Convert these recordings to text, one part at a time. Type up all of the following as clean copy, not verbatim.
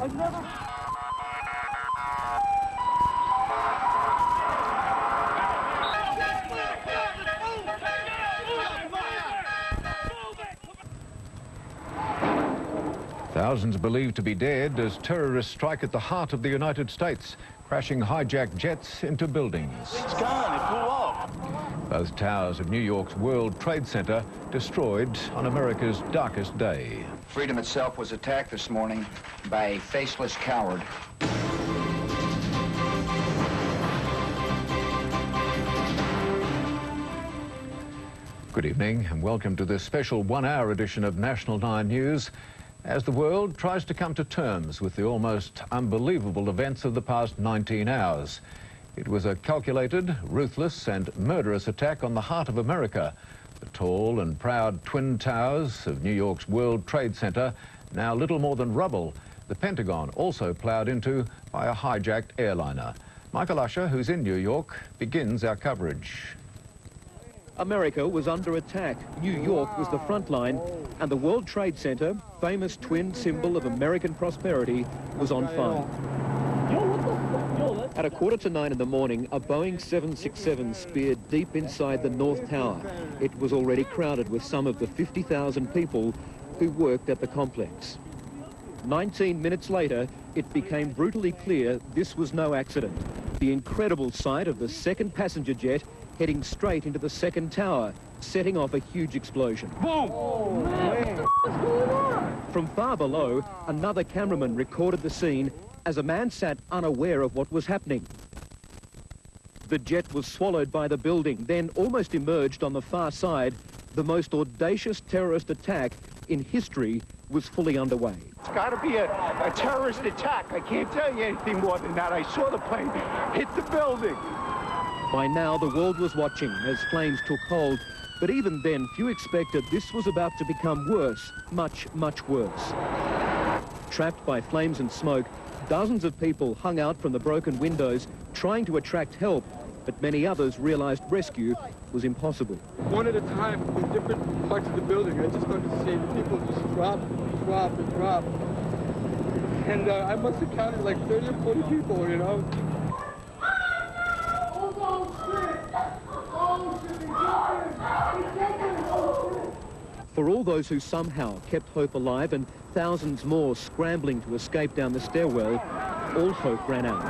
Thousands believed to be dead as terrorists strike at the heart of the United States, crashing hijacked jets into buildings. It's gone. It blew up. Both towers of New York's World Trade Center destroyed on America's darkest day. Freedom itself was attacked this morning by a faceless coward. Good evening and welcome to this special one-hour edition of National 9 News as the world tries to come to terms with the almost unbelievable events of the past 19 hours. It was a calculated, ruthless and murderous attack on the heart of America. The tall and proud twin towers of New York's World Trade Center, now little more than rubble. The Pentagon also ploughed into by a hijacked airliner. Michael Usher, who's in New York, begins our coverage. America was under attack. New York was the front line, and the World Trade Center, famous twin symbol of American prosperity, was on fire. At 8:45 in the morning, a Boeing 767 speared deep inside the North Tower. It was already crowded with some of the 50,000 people who worked at the complex. 19 minutes later, it became brutally clear this was no accident. The incredible sight of the second passenger jet heading straight into the second tower, setting off a huge explosion. Boom! Oh, man. What's going on? From far below, another cameraman recorded the scene as a man sat unaware of what was happening. The jet was swallowed by the building, then almost emerged on the far side. The most audacious terrorist attack in history was fully underway. It's got to be a terrorist attack. I can't tell you anything more than that. I saw the plane hit the building. By now, the world was watching as flames took hold, but even then, few expected this was about to become worse, much, much worse. Trapped by flames and smoke, dozens of people hung out from the broken windows, trying to attract help, but many others realized rescue was impossible. One at a time in different parts of the building. I just started to see the people just drop. And I must have counted like 30 or 40 people, you know. For all those who somehow kept hope alive and thousands more scrambling to escape down the stairwell, all hope ran out.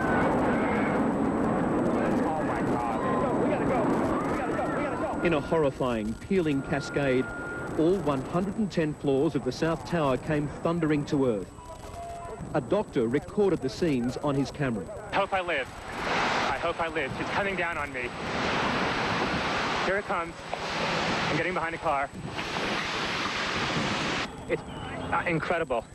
Oh my God. We gotta go. In a horrifying, peeling cascade, all 110 floors of the South Tower came thundering to earth. A doctor recorded the scenes on his camera. I hope I live. I hope I live. It's coming down on me. Here it comes. I'm getting behind a car. It's incredible.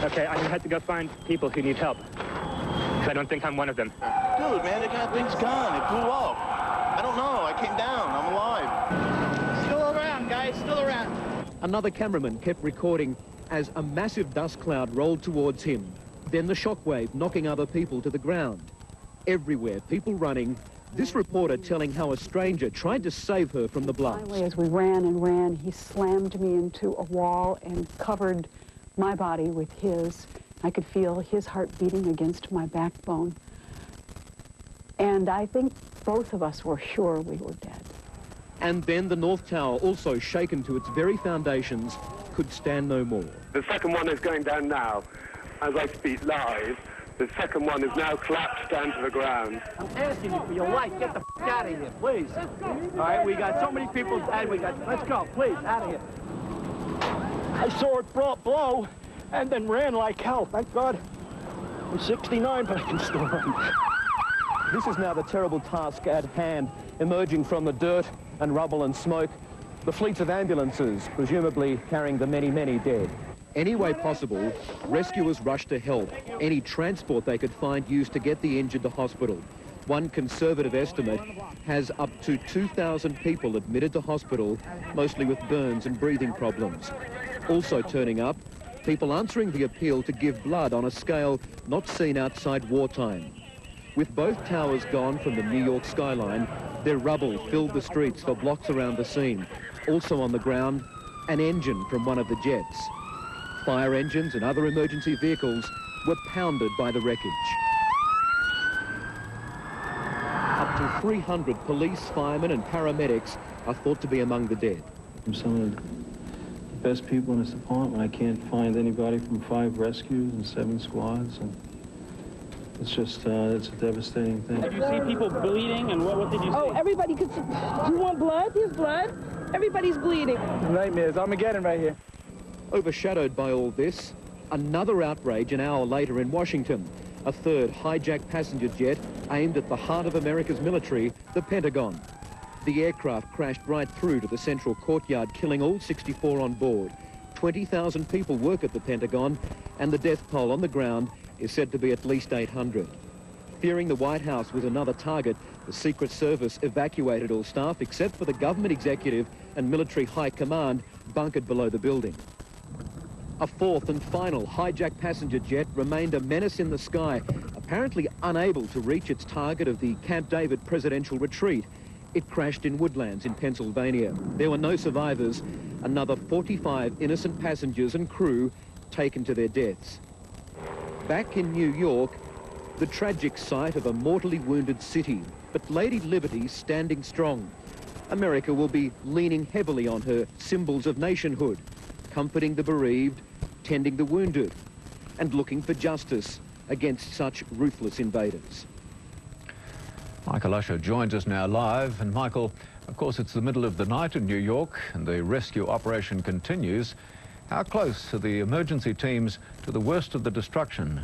Okay, I'm gonna have to go find people who need help. Because I don't think I'm one of them. Dude, man, the goddamn's gone. It blew up. I don't know. I came down. I'm alive. Still around, guys. Still around. Another cameraman kept recording as a massive dust cloud rolled towards him. Then the shockwave knocking other people to the ground. Everywhere, people running. This reporter telling how a stranger tried to save her from the blast. Finally, as we ran and ran, he slammed me into a wall and covered my body with his. I could feel his heart beating against my backbone. And I think both of us were sure we were dead. And then the North Tower, also shaken to its very foundations, could stand no more. The second one is going down now, as I speak live. The second one is now collapsed down to the ground. I'm asking you for your life. Get the f out of here, please. All right, we got so many people dead. Let's go, please, out of here. I saw it blow and then ran like hell. Thank God. I'm 69, but I can still run. This is now the terrible task at hand, emerging from the dirt and rubble and smoke. The fleets of ambulances, presumably carrying the many, many dead. Any way possible, rescuers rushed to help. Any transport they could find used to get the injured to hospital. One conservative estimate has up to 2,000 people admitted to hospital, mostly with burns and breathing problems. Also turning up, people answering the appeal to give blood on a scale not seen outside wartime. With both towers gone from the New York skyline, their rubble filled the streets for blocks around the scene. Also on the ground, an engine from one of the jets. Fire engines and other emergency vehicles were pounded by the wreckage. Up to 300 police, firemen and paramedics are thought to be among the dead. I'm some of the best people in this department. I can't find anybody from 5 rescues and 7 squads. And it's just, it's a devastating thing. Did you see people bleeding, and what did you see? Oh, everybody could see. You want blood? Here's blood. Everybody's bleeding. Nightmares. Armageddon right here. Overshadowed by all this, another outrage an hour later in Washington. A third hijacked passenger jet aimed at the heart of America's military, the Pentagon. The aircraft crashed right through to the central courtyard, killing all 64 on board. 20,000 people work at the Pentagon, and the death toll on the ground is said to be at least 800. Fearing the White House was another target, the Secret Service evacuated all staff except for the government executive and military high command bunkered below the building. A fourth and final hijacked passenger jet remained a menace in the sky, apparently unable to reach its target of the Camp David presidential retreat. It crashed in Woodlands in Pennsylvania. There were no survivors. Another 45 innocent passengers and crew taken to their deaths. Back in New York, the tragic sight of a mortally wounded city, but Lady Liberty's standing strong. America will be leaning heavily on her symbols of nationhood, comforting the bereaved, tending the wounded, and looking for justice against such ruthless invaders. Michael Usher joins us now live. And Michael, of course, it's the middle of the night in New York and the rescue operation continues. How close are the emergency teams to the worst of the destruction?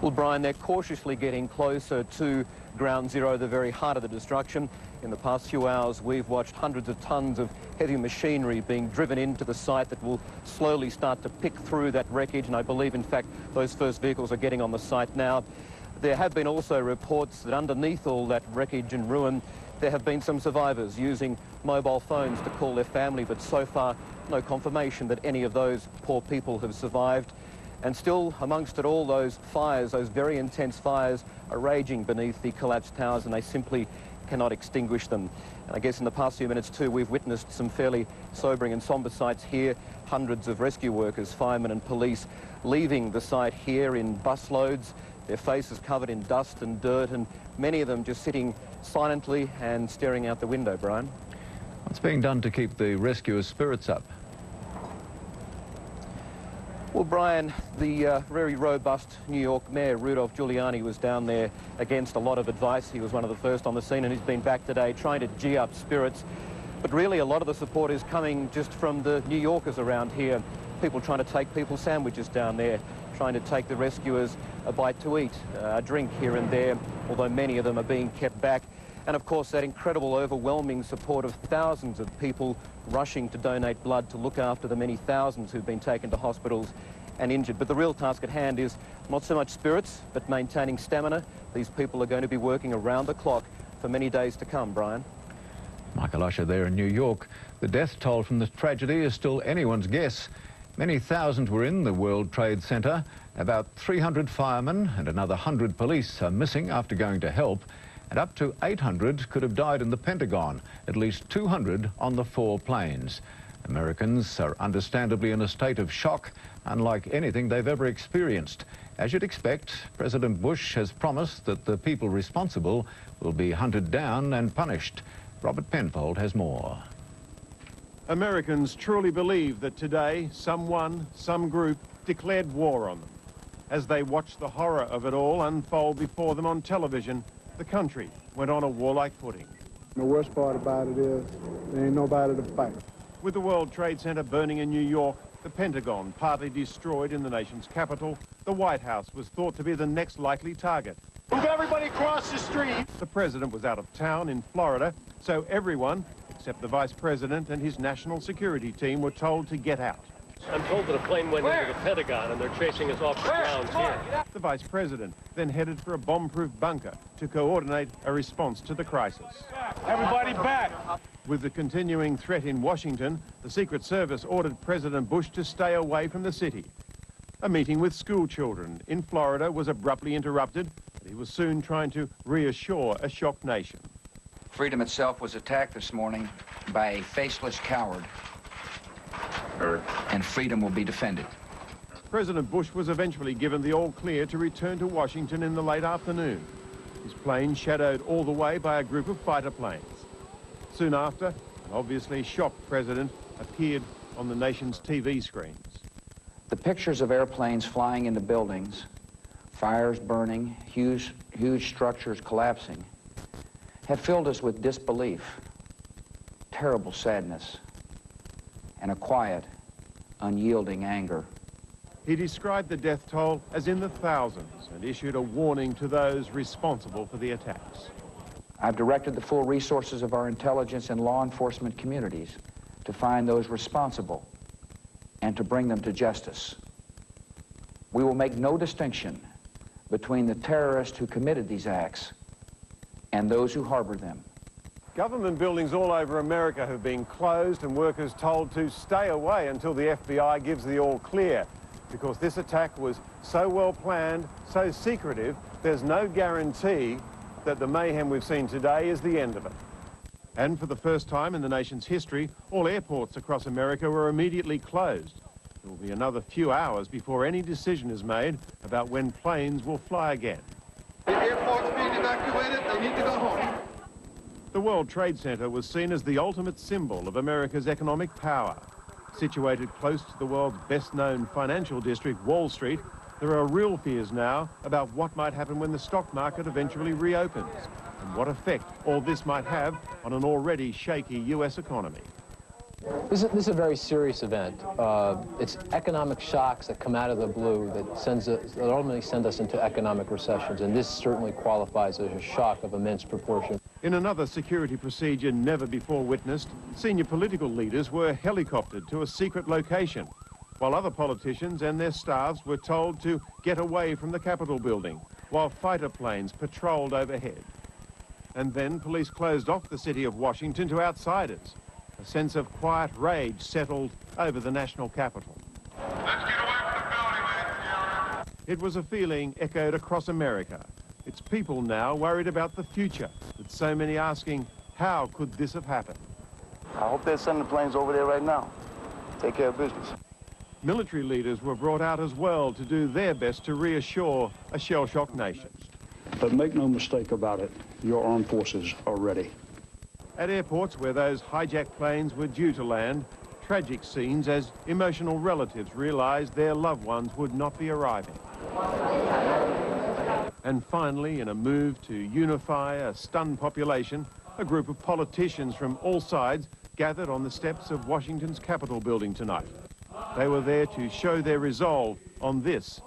Well, Brian, they're cautiously getting closer to Ground Zero, the very heart of the destruction. In the past few hours, we've watched hundreds of tons of heavy machinery being driven into the site that will slowly start to pick through that wreckage, and I believe, in fact, those first vehicles are getting on the site now. There have been also reports that underneath all that wreckage and ruin, there have been some survivors using mobile phones to call their family, but so far, no confirmation that any of those poor people have survived. And still, amongst it all, those fires, those very intense fires, are raging beneath the collapsed towers, and they simply cannot extinguish them. And I guess in the past few minutes too, we've witnessed some fairly sobering and somber sights here. Hundreds of rescue workers, firemen and police leaving the site here in busloads, their faces covered in dust and dirt, and many of them just sitting silently and staring out the window, Brian. What's being done to keep the rescuers' spirits up? Well, Brian, the very robust New York Mayor, Rudolph Giuliani, was down there against a lot of advice. He was one of the first on the scene, and he's been back today trying to gee up spirits. But really, a lot of the support is coming just from the New Yorkers around here. People trying to take people's sandwiches down there, trying to take the rescuers a bite to eat, a drink here and there, although many of them are being kept back. And of course, that incredible, overwhelming support of thousands of people rushing to donate blood to look after the many thousands who've been taken to hospitals and injured. But the real task at hand is not so much spirits, but maintaining stamina. These people are going to be working around the clock for many days to come, Brian. Michael Usher there in New York. The death toll from this tragedy is still anyone's guess. Many thousands were in the World Trade Center. About 300 firemen and another 100 police are missing after going to help. And up to 800 could have died in the Pentagon, at least 200 on the 4 planes. Americans are understandably in a state of shock, unlike anything they've ever experienced. As you'd expect, President Bush has promised that the people responsible will be hunted down and punished. Robert Penfold has more. Americans truly believe that today someone, some group, declared war on them. As they watched the horror of it all unfold before them on television, the country went on a warlike footing. The worst part about it is there ain't nobody to fight. With the World Trade Center burning in New York, the Pentagon partly destroyed in the nation's capital, the White House was thought to be the next likely target. Move everybody across the street. The president was out of town in Florida, so everyone, except the vice president and his national security team, were told to get out. I'm told that a plane went into the Pentagon and they're chasing us off the grounds here. The vice president then headed for a bomb-proof bunker to coordinate a response to the crisis. Everybody back. With the continuing threat in Washington, the Secret Service ordered President Bush to stay away from the city. A meeting with school children in Florida was abruptly interrupted, but he was soon trying to reassure a shocked nation. Freedom itself was attacked this morning by a faceless coward. and freedom will be defended. President Bush was eventually given the all-clear to return to Washington in the late afternoon. His plane shadowed all the way by a group of fighter planes. Soon after, an obviously shocked president appeared on the nation's TV screens. The pictures of airplanes flying into buildings, fires burning, huge structures collapsing, have filled us with disbelief, terrible sadness, and a quiet, unyielding anger. He described the death toll as in the thousands and issued a warning to those responsible for the attacks. I've directed the full resources of our intelligence and law enforcement communities to find those responsible and to bring them to justice. We will make no distinction between the terrorists who committed these acts and those who harbored them. Government buildings all over America have been closed and workers told to stay away until the FBI gives the all clear, because this attack was so well planned, so secretive, there's no guarantee that the mayhem we've seen today is the end of it. And for the first time in the nation's history, all airports across America were immediately closed. There will be another few hours before any decision is made about when planes will fly again. The airport's being evacuated, they need to go home. The World Trade Center was seen as the ultimate symbol of America's economic power. Situated close to the world's best-known financial district, Wall Street, there are real fears now about what might happen when the stock market eventually reopens and what effect all this might have on an already shaky US economy. This is a very serious event. It's economic shocks that come out of the blue that ultimately send us into economic recessions, and this certainly qualifies as a shock of immense proportion. In another security procedure never before witnessed, senior political leaders were helicoptered to a secret location, while other politicians and their staffs were told to get away from the Capitol building, while fighter planes patrolled overhead. And then police closed off the city of Washington to outsiders. A sense of quiet rage settled over the national capital. Let's get away from the building, ladies and gentlemen. It was a feeling echoed across America. It's people now worried about the future, with so many asking, how could this have happened? I hope they're sending planes over there right now. Take care of business. Military leaders were brought out as well to do their best to reassure a shell-shocked nation. But make no mistake about it, your armed forces are ready. At airports where those hijacked planes were due to land, tragic scenes as emotional relatives realized their loved ones would not be arriving. And finally, in a move to unify a stunned population, a group of politicians from all sides gathered on the steps of Washington's Capitol building tonight. They were there to show their resolve on this,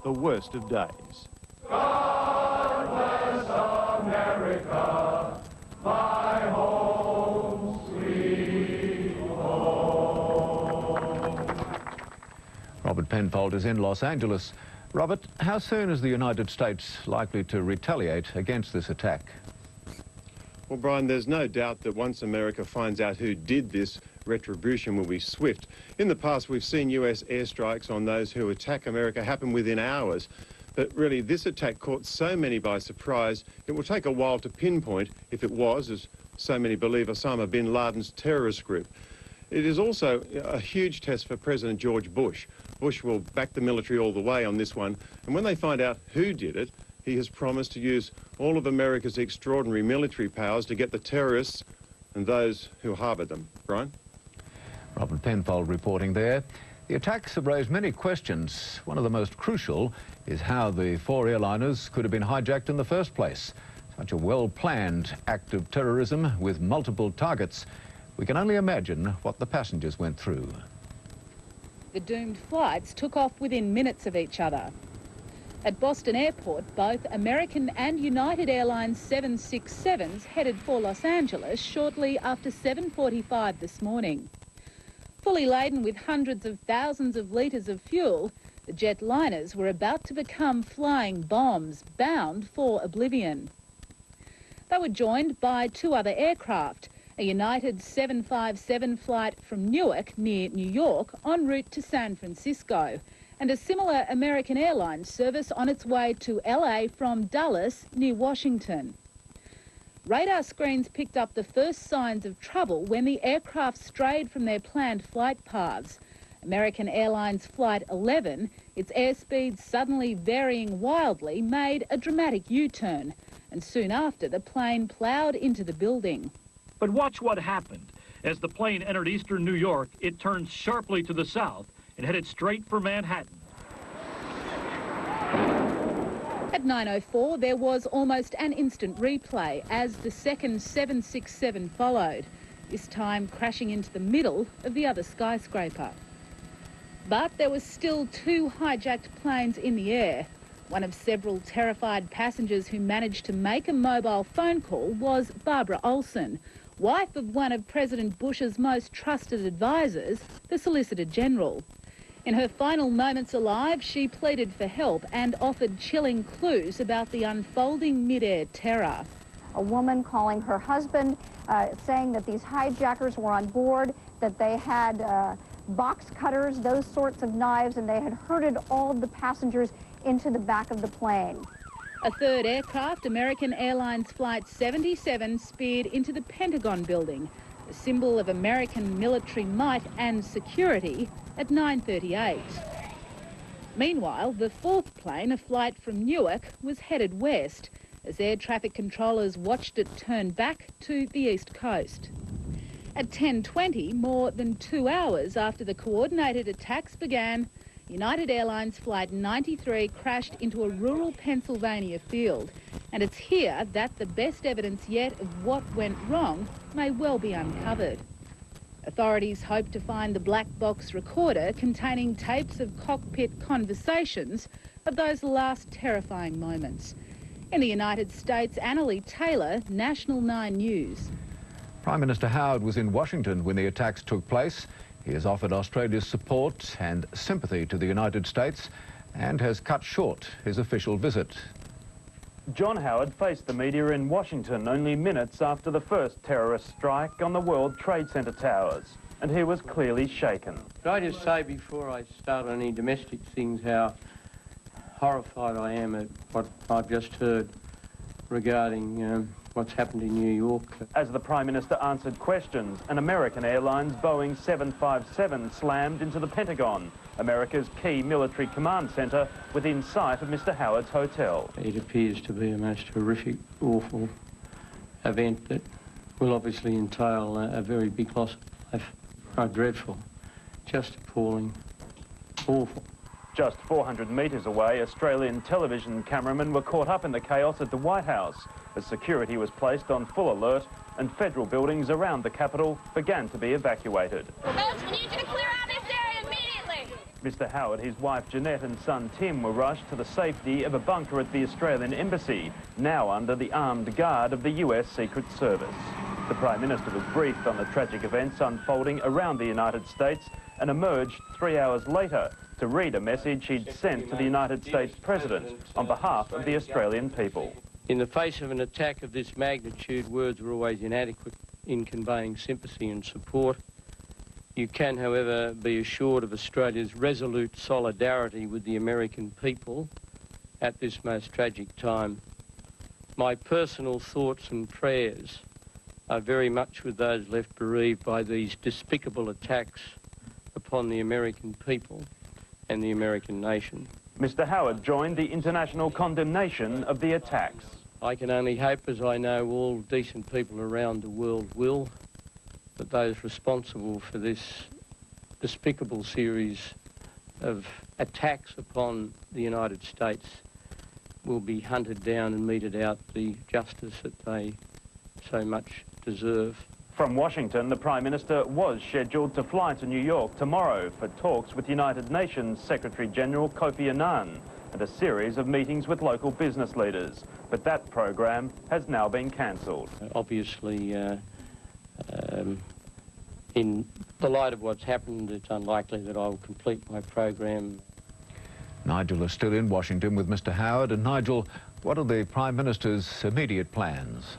the worst of days. God bless America, my home, sweet home. Robert Penfold is in Los Angeles. Robert, how soon is the United States likely to retaliate against this attack? Well, Brian, there's no doubt that once America finds out who did this, retribution will be swift. In the past, we've seen US airstrikes on those who attack America happen within hours. But really, this attack caught so many by surprise, it will take a while to pinpoint if it was, as so many believe, Osama bin Laden's terrorist group. It is also a huge test for President George Bush. Bush will back the military all the way on this one, and when they find out who did it, he has promised to use all of America's extraordinary military powers to get the terrorists and those who harboured them. Brian? Robert Penfold reporting there. The attacks have raised many questions. One of the most crucial is how the 4 airliners could have been hijacked in the first place. Such a well-planned act of terrorism with multiple targets. We can only imagine what the passengers went through. The doomed flights took off within minutes of each other. At Boston Airport, both American and United Airlines 767s headed for Los Angeles shortly after 7:45 this morning. Fully laden with hundreds of thousands of litres of fuel, the jetliners were about to become flying bombs bound for oblivion. They were joined by 2 other aircraft, a United 757 flight from Newark near New York en route to San Francisco, and a similar American Airlines service on its way to LA from Dulles near Washington. Radar screens picked up the first signs of trouble when the aircraft strayed from their planned flight paths. American Airlines Flight 11, its airspeed suddenly varying wildly, made a dramatic U-turn, and soon after the plane ploughed into the building. But watch what happened. As the plane entered eastern New York, it turned sharply to the south and headed straight for Manhattan. At 9:04, there was almost an instant replay as the second 767 followed, this time crashing into the middle of the other skyscraper. But there were still two hijacked planes in the air. One of several terrified passengers who managed to make a mobile phone call was Barbara Olson, wife of one of President Bush's most trusted advisors, the Solicitor General. In her final moments alive, she pleaded for help and offered chilling clues about the unfolding mid-air terror. A woman calling her husband, saying that these hijackers were on board, that they had box cutters, those sorts of knives, and they had herded all of the passengers into the back of the plane. A third aircraft, American Airlines Flight 77, speared into the Pentagon building, a symbol of American military might and security, at 9:38. Meanwhile, the fourth plane, a flight from Newark, was headed west as air traffic controllers watched it turn back to the east coast. At 10:20, more than 2 hours after the coordinated attacks began, United Airlines Flight 93 crashed into a rural Pennsylvania field, and it's here that the best evidence yet of what went wrong may well be uncovered. Authorities hope to find the black box recorder containing tapes of cockpit conversations of those last terrifying moments. In the United States, Annalie Taylor, National 9 News. Prime Minister Howard was in Washington when the attacks took place. He has offered Australia's support and sympathy to the United States and has cut short his official visit. John Howard faced the media in Washington only minutes after the first terrorist strike on the World Trade Center towers, and he was clearly shaken. Could I just say before I start on any domestic things how horrified I am at what I've just heard regarding what's happened in New York. As the Prime Minister answered questions, an American Airlines Boeing 757 slammed into the Pentagon, America's key military command centre within sight of Mr Howard's hotel. It appears to be a most horrific, awful event that will obviously entail a very big loss of life. Oh, dreadful, just appalling, awful. Just 400 metres away, Australian television cameramen were caught up in the chaos at the White House as security was placed on full alert and federal buildings around the Capitol began to be evacuated. Folks, we need you to clear out this area immediately. Mr Howard, his wife Jeanette and son Tim were rushed to the safety of a bunker at the Australian Embassy, now under the armed guard of the US Secret Service. The Prime Minister was briefed on the tragic events unfolding around the United States and emerged 3 hours later to read a message he'd sent to the United States President on behalf of the Australian people. In the face of an attack of this magnitude, words are always inadequate in conveying sympathy and support. You can, however, be assured of Australia's resolute solidarity with the American people at this most tragic time. My personal thoughts and prayers are very much with those left bereaved by these despicable attacks upon the American people and the American nation. Mr Howard joined the international condemnation of the attacks. I can only hope, as I know all decent people around the world will, that those responsible for this despicable series of attacks upon the United States will be hunted down and meted out the justice that they so much deserve. From Washington, the Prime Minister was scheduled to fly to New York tomorrow for talks with United Nations Secretary-General Kofi Annan and a series of meetings with local business leaders. But that program has now been cancelled. Obviously, in the light of what's happened, it's unlikely that I will complete my program. Nigel is still in Washington with Mr Howard. And Nigel, what are the Prime Minister's immediate plans?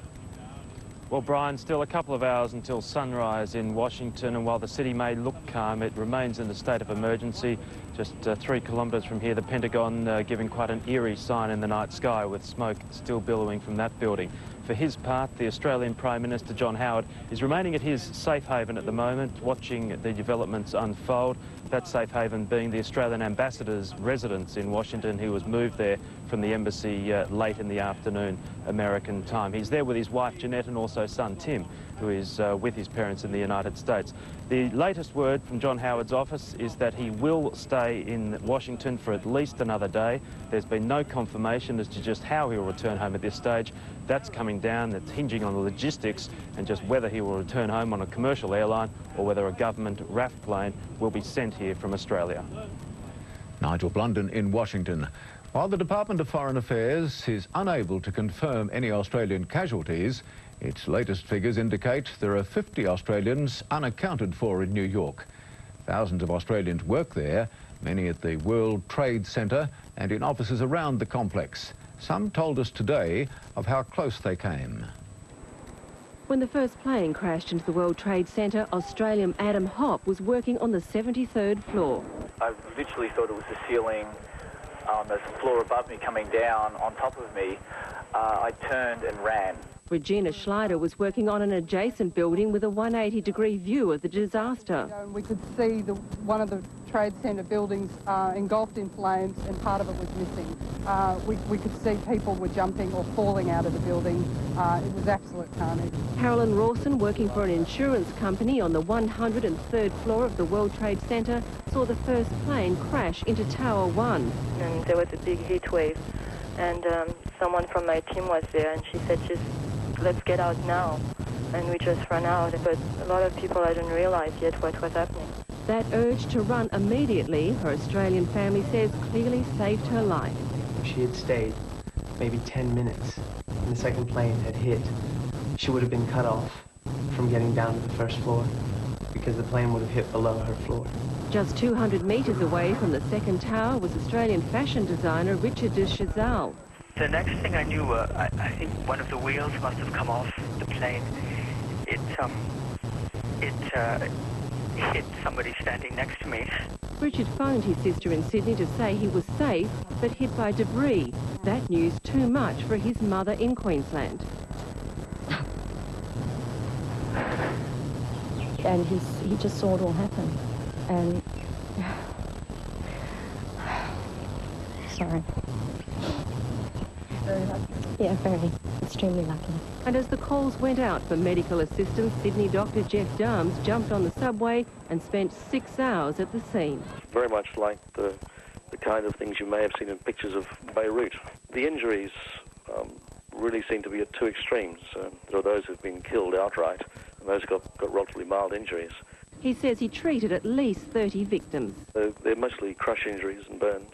Well, Brian, still a couple of hours until sunrise in Washington, and while the city may look calm, it remains in a state of emergency Just 3 kilometres from here, the Pentagon giving quite an eerie sign in the night sky with smoke still billowing from that building. For his part, the Australian Prime Minister John Howard is remaining at his safe haven at the moment, watching the developments unfold. That safe haven being the Australian Ambassador's residence in Washington. He was moved there from the embassy late in the afternoon American time. He's there with his wife Jeanette and also son Tim, who is with his parents in the United States. The latest word from John Howard's office is that he will stay in Washington for at least another day. There's been no confirmation as to just how he will return home at this stage. That's coming down, that's hinging on the logistics and just whether he will return home on a commercial airline or whether a government RAF plane will be sent here from Australia. Nigel Blunden in Washington. While the Department of Foreign Affairs is unable to confirm any Australian casualties, its latest figures indicate there are 50 Australians unaccounted for in New York. Thousands of Australians work there, many at the World Trade Center and in offices around the complex. Some told us today of how close they came. When the first plane crashed into the World Trade Center, Australian Adam Hopp was working on the 73rd floor. I literally thought it was the ceiling on the floor above me coming down on top of me. I turned and ran. Regina Schleider was working on an adjacent building with a 180-degree view of the disaster. We could see one of the Trade Centre buildings engulfed in flames and part of it was missing. We could see people were jumping or falling out of the building. It was absolute carnage. Carolyn Rawson, working for an insurance company on the 103rd floor of the World Trade Center, saw the first plane crash into Tower 1. And there was a big heat wave, and someone from my team was there, and she said, just let's get out now. And we just ran out, but a lot of people hadn't realized yet what was happening. That urge to run immediately, her Australian family says, clearly saved her life. If she had stayed maybe 10 minutes and the second plane had hit, she would have been cut off from getting down to the first floor because the plane would have hit below her floor. Just 200 metres away from the second tower was Australian fashion designer Richard de Chazal. The next thing I knew, I think one of the wheels must have come off the plane. It hit somebody standing next to me. Richard phoned his sister in Sydney to say he was safe, but hit by debris. That news too much for his mother in Queensland. And he just saw it all happen. And sorry. Very lucky. Yeah, very. Extremely lucky. And as the calls went out for medical assistance, Sydney doctor Jeff Darms jumped on the subway and spent 6 hours at the scene. Very much like the kind of things you may have seen in pictures of Beirut. The injuries really seem to be at two extremes. There are those who've been killed outright and those who got relatively mild injuries. He says he treated at least 30 victims. They're mostly crush injuries and burns.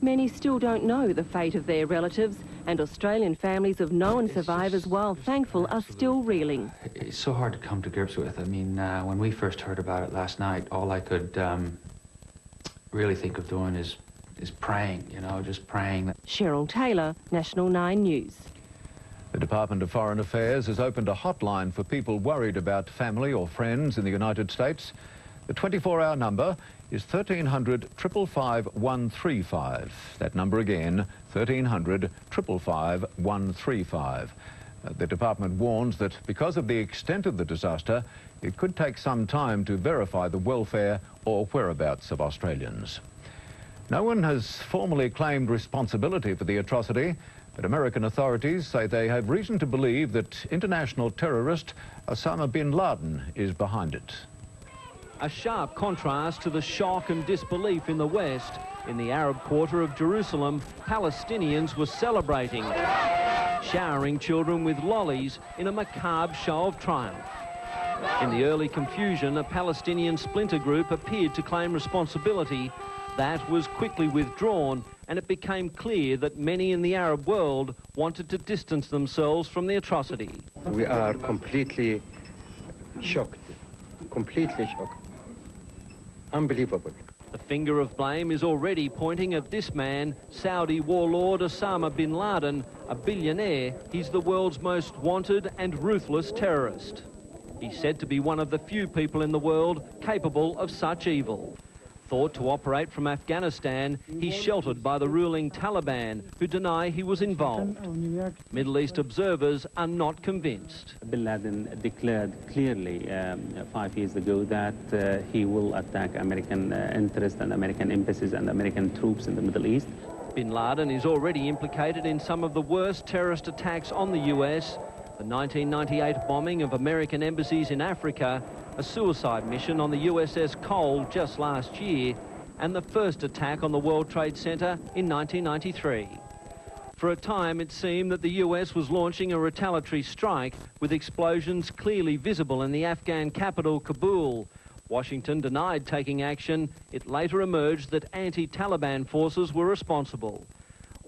Many still don't know the fate of their relatives, and Australian families of known survivors, while thankful, are still reeling. It's so hard to come to grips with. I mean, when we first heard about it last night, all I could really think of doing is praying, you know, just praying. Cheryl Taylor, National 9 News. The Department of Foreign Affairs has opened a hotline for people worried about family or friends in the United States. The 24-hour number is 1300 555 135. That number again, 1300 555 135. The department warns that because of the extent of the disaster, it could take some time to verify the welfare or whereabouts of Australians. No one has formally claimed responsibility for the atrocity, but American authorities say they have reason to believe that international terrorist Osama bin Laden is behind it. A sharp contrast to the shock and disbelief in the West. In the Arab quarter of Jerusalem, Palestinians were celebrating, showering children with lollies in a macabre show of triumph. In the early confusion, a Palestinian splinter group appeared to claim responsibility. That was quickly withdrawn, and it became clear that many in the Arab world wanted to distance themselves from the atrocity. We are completely shocked. Completely shocked. Unbelievable. The finger of blame is already pointing at this man, Saudi warlord Osama bin Laden, a billionaire. He's the world's most wanted and ruthless terrorist. He's said to be one of the few people in the world capable of such evil. thought to operate from Afghanistan, he's sheltered by the ruling Taliban, who deny he was involved. Middle East observers are not convinced. Bin Laden declared clearly 5 years ago that he will attack American interests and American embassies and American troops in the Middle East. Bin Laden is already implicated in some of the worst terrorist attacks on the US, the 1998 bombing of American embassies in Africa, a suicide mission on the USS Cole just last year, and the first attack on the World Trade Center in 1993. For a time, it seemed that the US was launching a retaliatory strike with explosions clearly visible in the Afghan capital, Kabul. Washington denied taking action. It later emerged that anti-Taliban forces were responsible.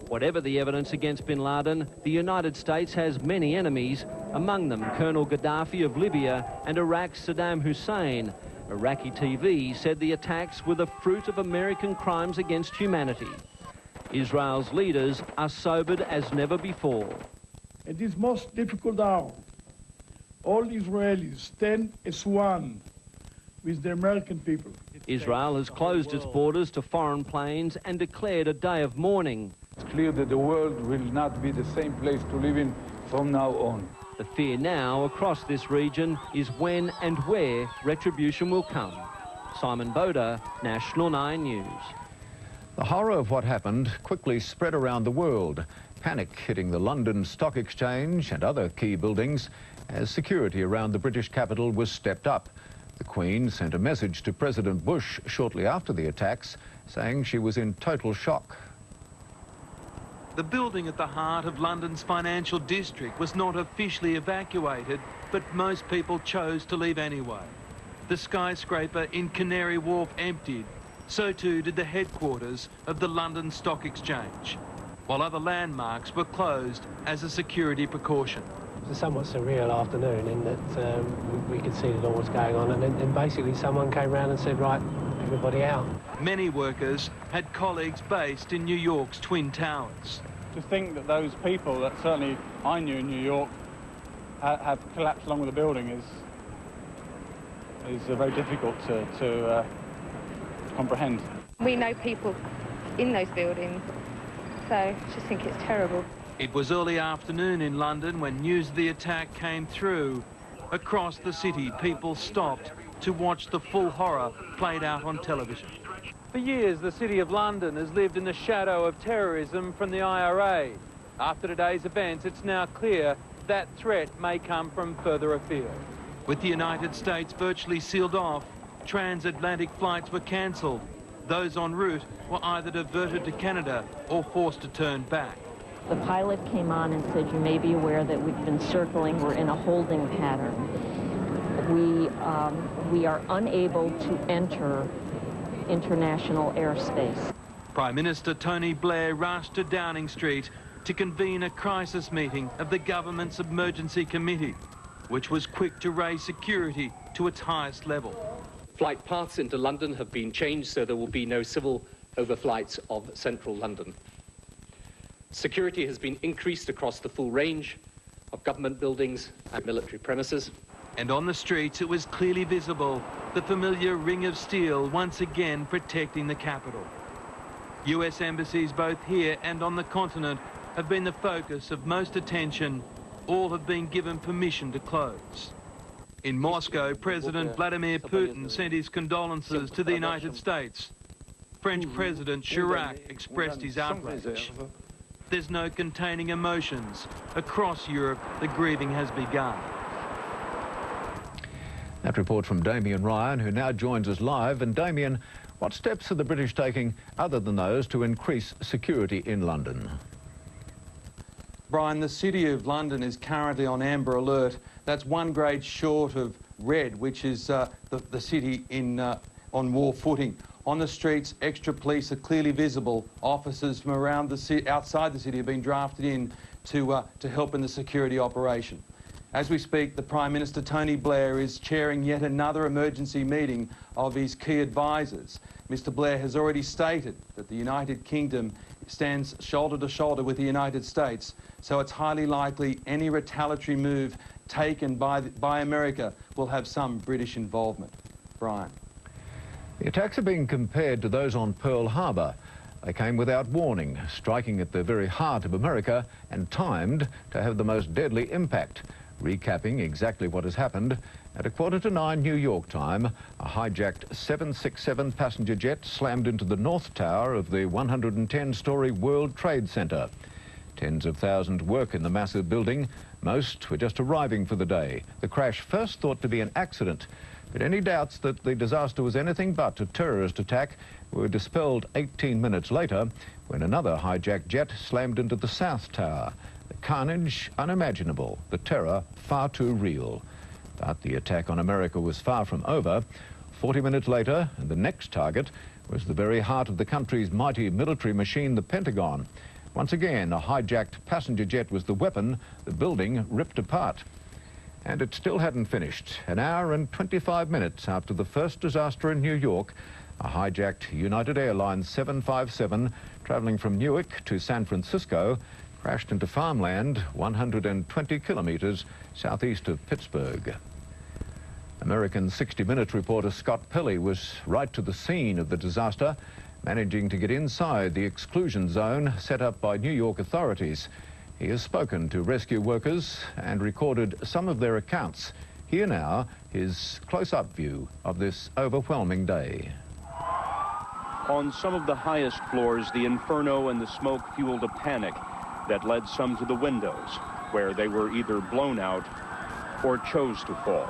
Whatever the evidence against bin Laden, the United States has many enemies, among them Colonel Gaddafi of Libya and Iraq's Saddam Hussein. Iraqi TV said the attacks were the fruit of American crimes against humanity. Israel's leaders are sobered as never before. At this most difficult hour, all Israelis stand as one with the American people. Israel has closed its borders to foreign planes and declared a day of mourning. It's clear that the world will not be the same place to live in from now on. The fear now across this region is when and where retribution will come. Simon Boda, National 9 News. The horror of what happened quickly spread around the world. Panic hitting the London Stock Exchange and other key buildings as security around the British capital was stepped up. The Queen sent a message to President Bush shortly after the attacks, saying she was in total shock. The building at the heart of London's financial district was not officially evacuated, but most people chose to leave anyway. The skyscraper in Canary Wharf emptied. So too did the headquarters of the London Stock Exchange, while other landmarks were closed as a security precaution. It was a somewhat surreal afternoon in that we could see that all was going on, and then basically someone came round and said, right, everybody out. Many workers had colleagues based in New York's Twin Towers. To think that those people that certainly I knew in New York have collapsed along with the building is very difficult to comprehend. We know people in those buildings, so I just think it's terrible. It was early afternoon in London when news of the attack came through. Across the city, people stopped to watch the full horror played out on television. For years, the City of London has lived in the shadow of terrorism from the IRA. After today's events, it's now clear that threat may come from further afield. With the United States virtually sealed off, transatlantic flights were cancelled. Those en route were either diverted to Canada or forced to turn back. The pilot came on and said, you may be aware that we've been circling, we're in a holding pattern. We are unable to enter international airspace. Prime Minister Tony Blair rushed to Downing Street to convene a crisis meeting of the government's emergency committee, which was quick to raise security to its highest level. Flight paths into London have been changed so there will be no civil overflights of central London. Security has been increased across the full range of government buildings and military premises. And on the streets, it was clearly visible, the familiar ring of steel once again protecting the capital. US embassies both here and on the continent have been the focus of most attention. All have been given permission to close. In Moscow, President Vladimir Putin sent his condolences to the United States. French President Chirac expressed his outrage. There's no containing emotions. Across Europe, the grieving has begun. That report from Damien Ryan, who now joins us live. And Damien, what steps are the British taking, other than those, to increase security in London? Brian, the City of London is currently on amber alert. That's 1 grade short of red, which is the city on war footing. On the streets, extra police are clearly visible. Officers from around the city, outside the city, have been drafted in to help in the security operation. As we speak, the Prime Minister Tony Blair is chairing yet another emergency meeting of his key advisors. Mr Blair has already stated that the United Kingdom stands shoulder to shoulder with the United States, so it's highly likely any retaliatory move taken by America will have some British involvement. Brian. The attacks are being compared to those on Pearl Harbor. They came without warning, striking at the very heart of America and timed to have the most deadly impact. Recapping exactly what has happened, at 9:15 New York time, a hijacked 767 passenger jet slammed into the North Tower of the 110-story World Trade Center. Tens of thousands work in the massive building. Most were just arriving for the day. The crash, first thought to be an accident, but any doubts that the disaster was anything but a terrorist attack were dispelled 18 minutes later when another hijacked jet slammed into the South Tower. The carnage unimaginable, the terror far too real. But the attack on America was far from over. 40 minutes later, and the next target was the very heart of the country's mighty military machine, the Pentagon. Once again, a hijacked passenger jet was the weapon the building ripped apart. And it still hadn't finished. An hour and 25 minutes after the first disaster in New York, a hijacked United Airlines 757 traveling from Newark to San Francisco crashed into farmland 120 kilometers southeast of Pittsburgh. American 60 Minutes reporter Scott Pelley was right to the scene of the disaster, managing to get inside the exclusion zone set up by New York authorities. He has spoken to rescue workers and recorded some of their accounts. Here now, his close-up view of this overwhelming day. On some of the highest floors, the inferno and the smoke fueled a panic that led some to the windows, where they were either blown out or chose to fall.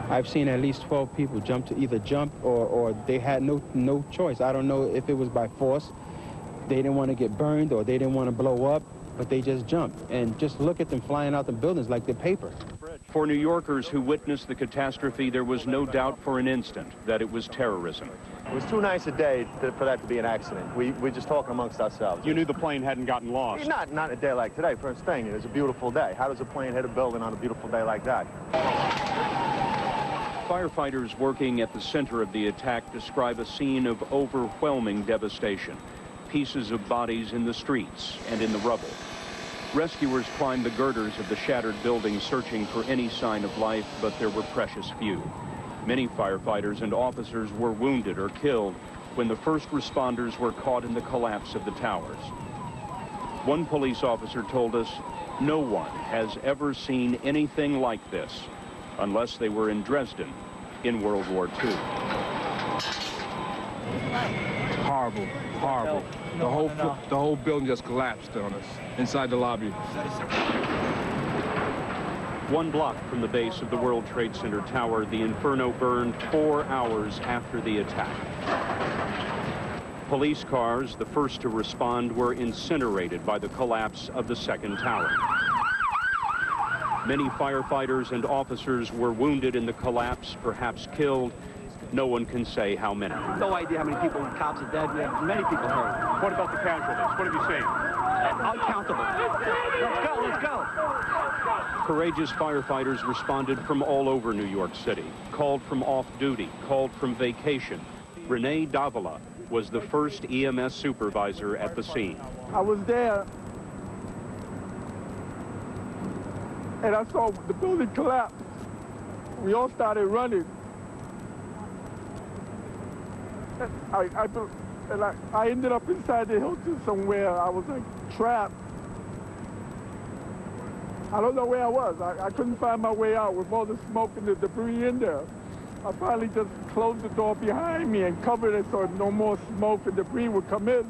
I've seen at least 12 people either jump or they had no choice. I don't know if it was by force. They didn't want to get burned or they didn't want to blow up, but they just jumped. And just look at them flying out the buildings like they're paper. For New Yorkers who witnessed the catastrophe, there was no doubt for an instant that it was terrorism. It was too nice a day for that to be an accident. We're just talking amongst ourselves. You knew the plane hadn't gotten lost? Not a day like today, first thing. It was a beautiful day. How does a plane hit a building on a beautiful day like that? Firefighters working at the center of the attack describe a scene of overwhelming devastation. Pieces of bodies in the streets and in the rubble. Rescuers climbed the girders of the shattered building searching for any sign of life, but there were precious few. Many firefighters and officers were wounded or killed when the first responders were caught in the collapse of the towers. One police officer told us no one has ever seen anything like this unless they were in Dresden in World War II. Horrible, horrible. The whole building just collapsed on us inside the lobby. 1 block from the base of the World Trade Center tower, the inferno burned 4 hours after the attack. Police cars, the first to respond, were incinerated by the collapse of the second tower. Many firefighters and officers were wounded in the collapse, perhaps killed. No one can say how many. No idea how many people and cops are dead. We have many people hurt. What about the casualties? What have you seen? Uncountable. Let's go. Courageous firefighters responded from all over New York City, called from off-duty, called from vacation. Renee Davila was the first EMS supervisor at the scene. I was there, and I saw the building collapse. We all started running. I ended up inside the Hilton somewhere. I was like trapped. I don't know where I was. I couldn't find my way out with all the smoke and the debris in there. I finally just closed the door behind me and covered it so no more smoke and debris would come in.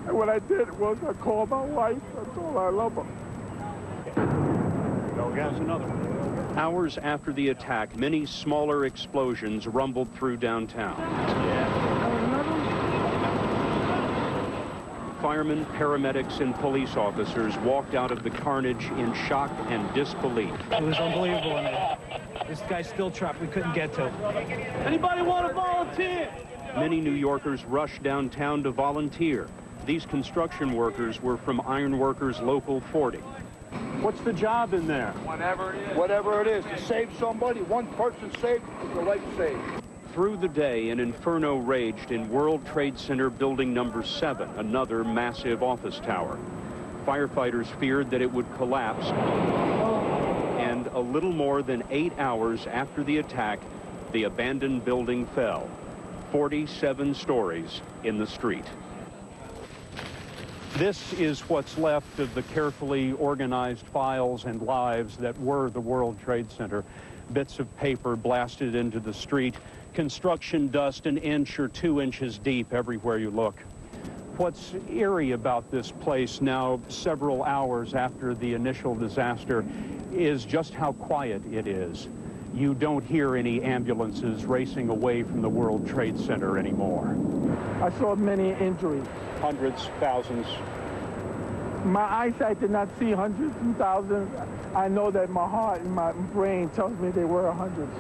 And what I did was I called my wife. I told her I love her. Go again. Another one. Hours after the attack, many smaller explosions rumbled through downtown. Firemen, paramedics, and police officers walked out of the carnage in shock and disbelief. It was unbelievable in there. This guy's still trapped. We couldn't get to him. Anybody want to volunteer? Many New Yorkers rushed downtown to volunteer. These construction workers were from Ironworkers Local 40. What's the job in there? Whatever it is, to save somebody, one person saved, is a life saved. Through the day, an inferno raged in World Trade Center Building Number 7, another massive office tower. Firefighters feared that it would collapse, and a little more than 8 hours after the attack, the abandoned building fell. 47 stories in the street. This is what's left of the carefully organized files and lives that were the World Trade Center. Bits of paper blasted into the street, construction dust 1 inch or 2 inches deep everywhere you look. What's eerie about this place now, several hours after the initial disaster, is just how quiet it is. You don't hear any ambulances racing away from the World Trade Center anymore. I saw many injuries. Hundreds, thousands. My eyesight did not see hundreds and thousands. I know that my heart and my brain tells me they were hundreds.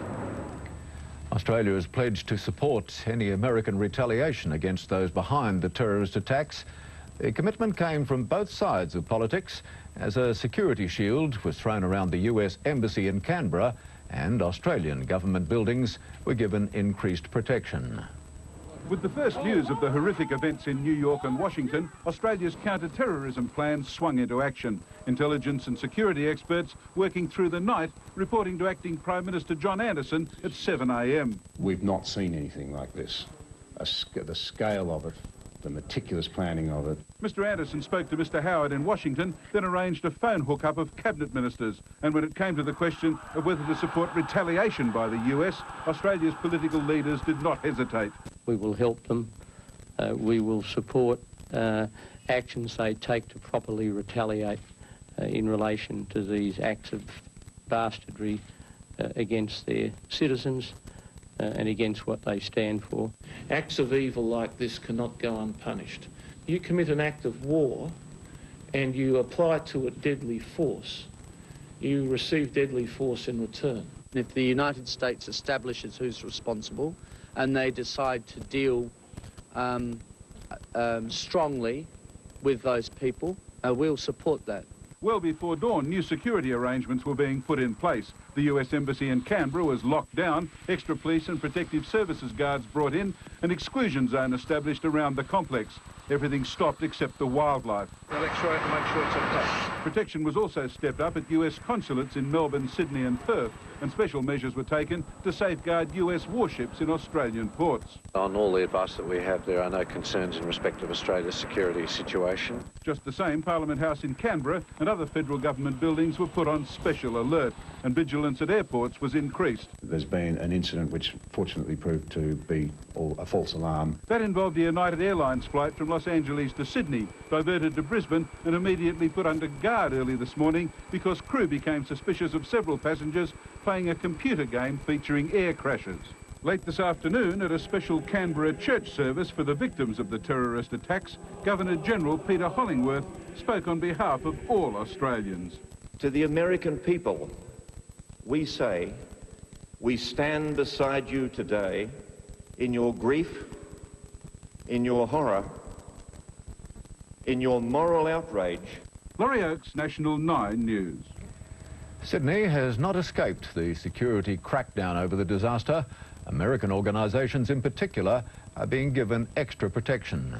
Australia has pledged to support any American retaliation against those behind the terrorist attacks. The commitment came from both sides of politics as a security shield was thrown around the US Embassy in Canberra and Australian government buildings were given increased protection. With the first news of the horrific events in New York and Washington, Australia's counter-terrorism plan swung into action. Intelligence and security experts working through the night, reporting to Acting Prime Minister John Anderson at 7 a.m. We've not seen anything like this. The scale of it, the meticulous planning of it. Mr Anderson spoke to Mr Howard in Washington, then arranged a phone hookup of cabinet ministers. And when it came to the question of whether to support retaliation by the US, Australia's political leaders did not hesitate. We will help them. We will support actions they take to properly retaliate in relation to these acts of bastardry against their citizens and against what they stand for. Acts of evil like this cannot go unpunished. You commit an act of war and you apply to it deadly force, you receive deadly force in return. If the United States establishes who's responsible and they decide to deal strongly with those people, we'll support that. Well before dawn, new security arrangements were being put in place. The US Embassy in Canberra was locked down, extra police and protective services guards brought in, an exclusion zone established around the complex. Everything stopped except the wildlife. They'll X-ray it and make sure it's okay. Protection was also stepped up at US consulates in Melbourne, Sydney and Perth, and special measures were taken to safeguard US warships in Australian ports. On all the advice that we have, there are no concerns in respect of Australia's security situation. Just the same, Parliament House in Canberra and other federal government buildings were put on special alert, and vigilance at airports was increased. There's been an incident which fortunately proved to be a false alarm. That involved the United Airlines flight from Los Angeles to Sydney, diverted to Brisbane and immediately put under guard early this morning because crew became suspicious of several passengers playing a computer game featuring air crashes. Late this afternoon, at a special Canberra church service for the victims of the terrorist attacks, Governor-General Peter Hollingworth spoke on behalf of all Australians. To the American people, we say, we stand beside you today in your grief, in your horror, in your moral outrage. Laurie Oakes, National 9 News. Sydney has not escaped the security crackdown over the disaster. American organisations in particular are being given extra protection.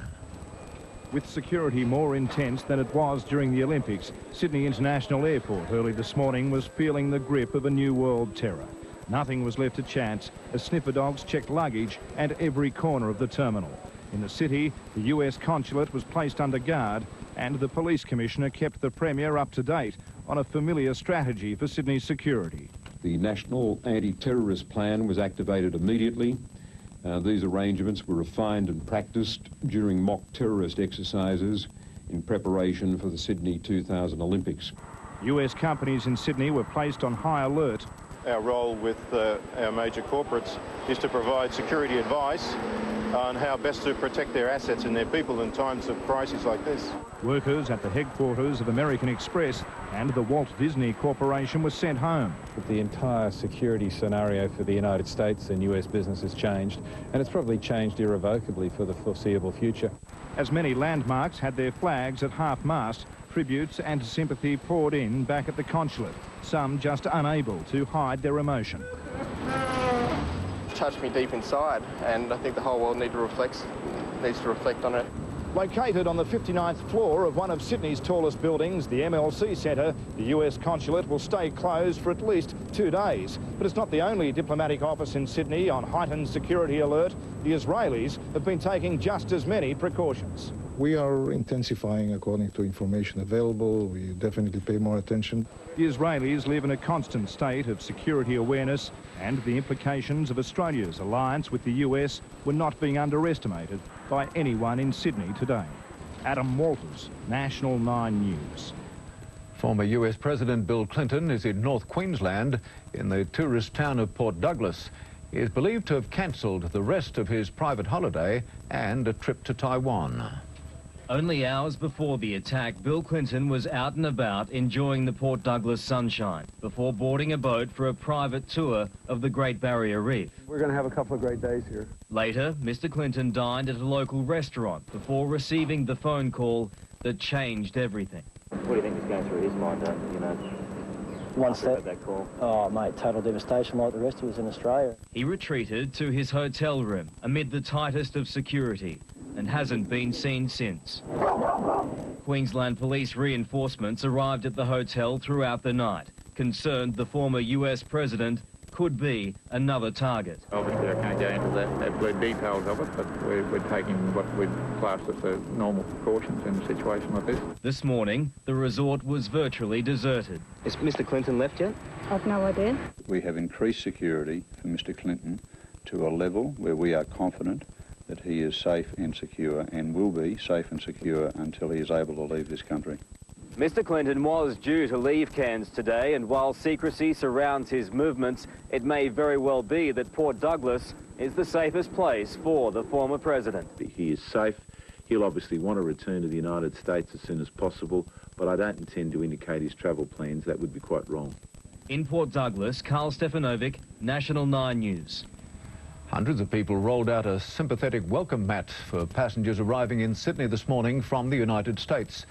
With security more intense than it was during the Olympics, Sydney International Airport early this morning was feeling the grip of a new world terror. Nothing was left to chance as sniffer dogs checked luggage at every corner of the terminal. In the city, the US consulate was placed under guard and the police commissioner kept the Premier up to date on a familiar strategy for Sydney's security. The National Anti-Terrorist Plan was activated immediately. These arrangements were refined and practiced during mock terrorist exercises in preparation for the Sydney 2000 Olympics. US companies in Sydney were placed on high alert. Our role with our major corporates is to provide security advice on how best to protect their assets and their people in times of crises like this. Workers at the headquarters of American Express and the Walt Disney Corporation were sent home. The entire security scenario for the United States and US business has changed, and it's probably changed irrevocably for the foreseeable future. As many landmarks had their flags at half-mast, tributes and sympathy poured in back at the consulate, some just unable to hide their emotion. Touched me deep inside, and I think the whole world needs to reflect on it. Located on the 59th floor of one of Sydney's tallest buildings, the MLC Centre, the US consulate will stay closed for at least 2 days. But it's not the only diplomatic office in Sydney on heightened security alert. The Israelis have been taking just as many precautions. We are intensifying according to information available. We definitely pay more attention. The Israelis live in a constant state of security awareness, and the implications of Australia's alliance with the US were not being underestimated by anyone in Sydney today. Adam Walters, National 9 News. Former US President Bill Clinton is in North Queensland in the tourist town of Port Douglas. He is believed to have cancelled the rest of his private holiday and a trip to Taiwan. Only hours before the attack, Bill Clinton was out and about enjoying the Port Douglas sunshine before boarding a boat for a private tour of the Great Barrier Reef. We're going to have a couple of great days here. Later, Mr. Clinton dined at a local restaurant before receiving the phone call that changed everything. What do you think was going through his mind, you know? Once that call. Oh, mate, total devastation like the rest of us in Australia. He retreated to his hotel room amid the tightest of security and hasn't been seen since. Queensland police reinforcements arrived at the hotel throughout the night, concerned the former US president could be another target. Obviously, I can't go into the absolute details of it, but we're taking what we'd class as the normal precautions in a situation like this. This morning, the resort was virtually deserted. Is Mr. Clinton left yet? I've no idea. We have increased security for Mr. Clinton to a level where we are confident that he is safe and secure and will be safe and secure until he is able to leave this country. Mr. Clinton was due to leave Cairns today, and while secrecy surrounds his movements, it may very well be that Port Douglas is the safest place for the former president. He is safe. He'll obviously want to return to the United States as soon as possible, but I don't intend to indicate his travel plans. That would be quite wrong. In Port Douglas, Carl Stefanovic, National 9 News. Hundreds of people rolled out a sympathetic welcome mat for passengers arriving in Sydney this morning from the United States.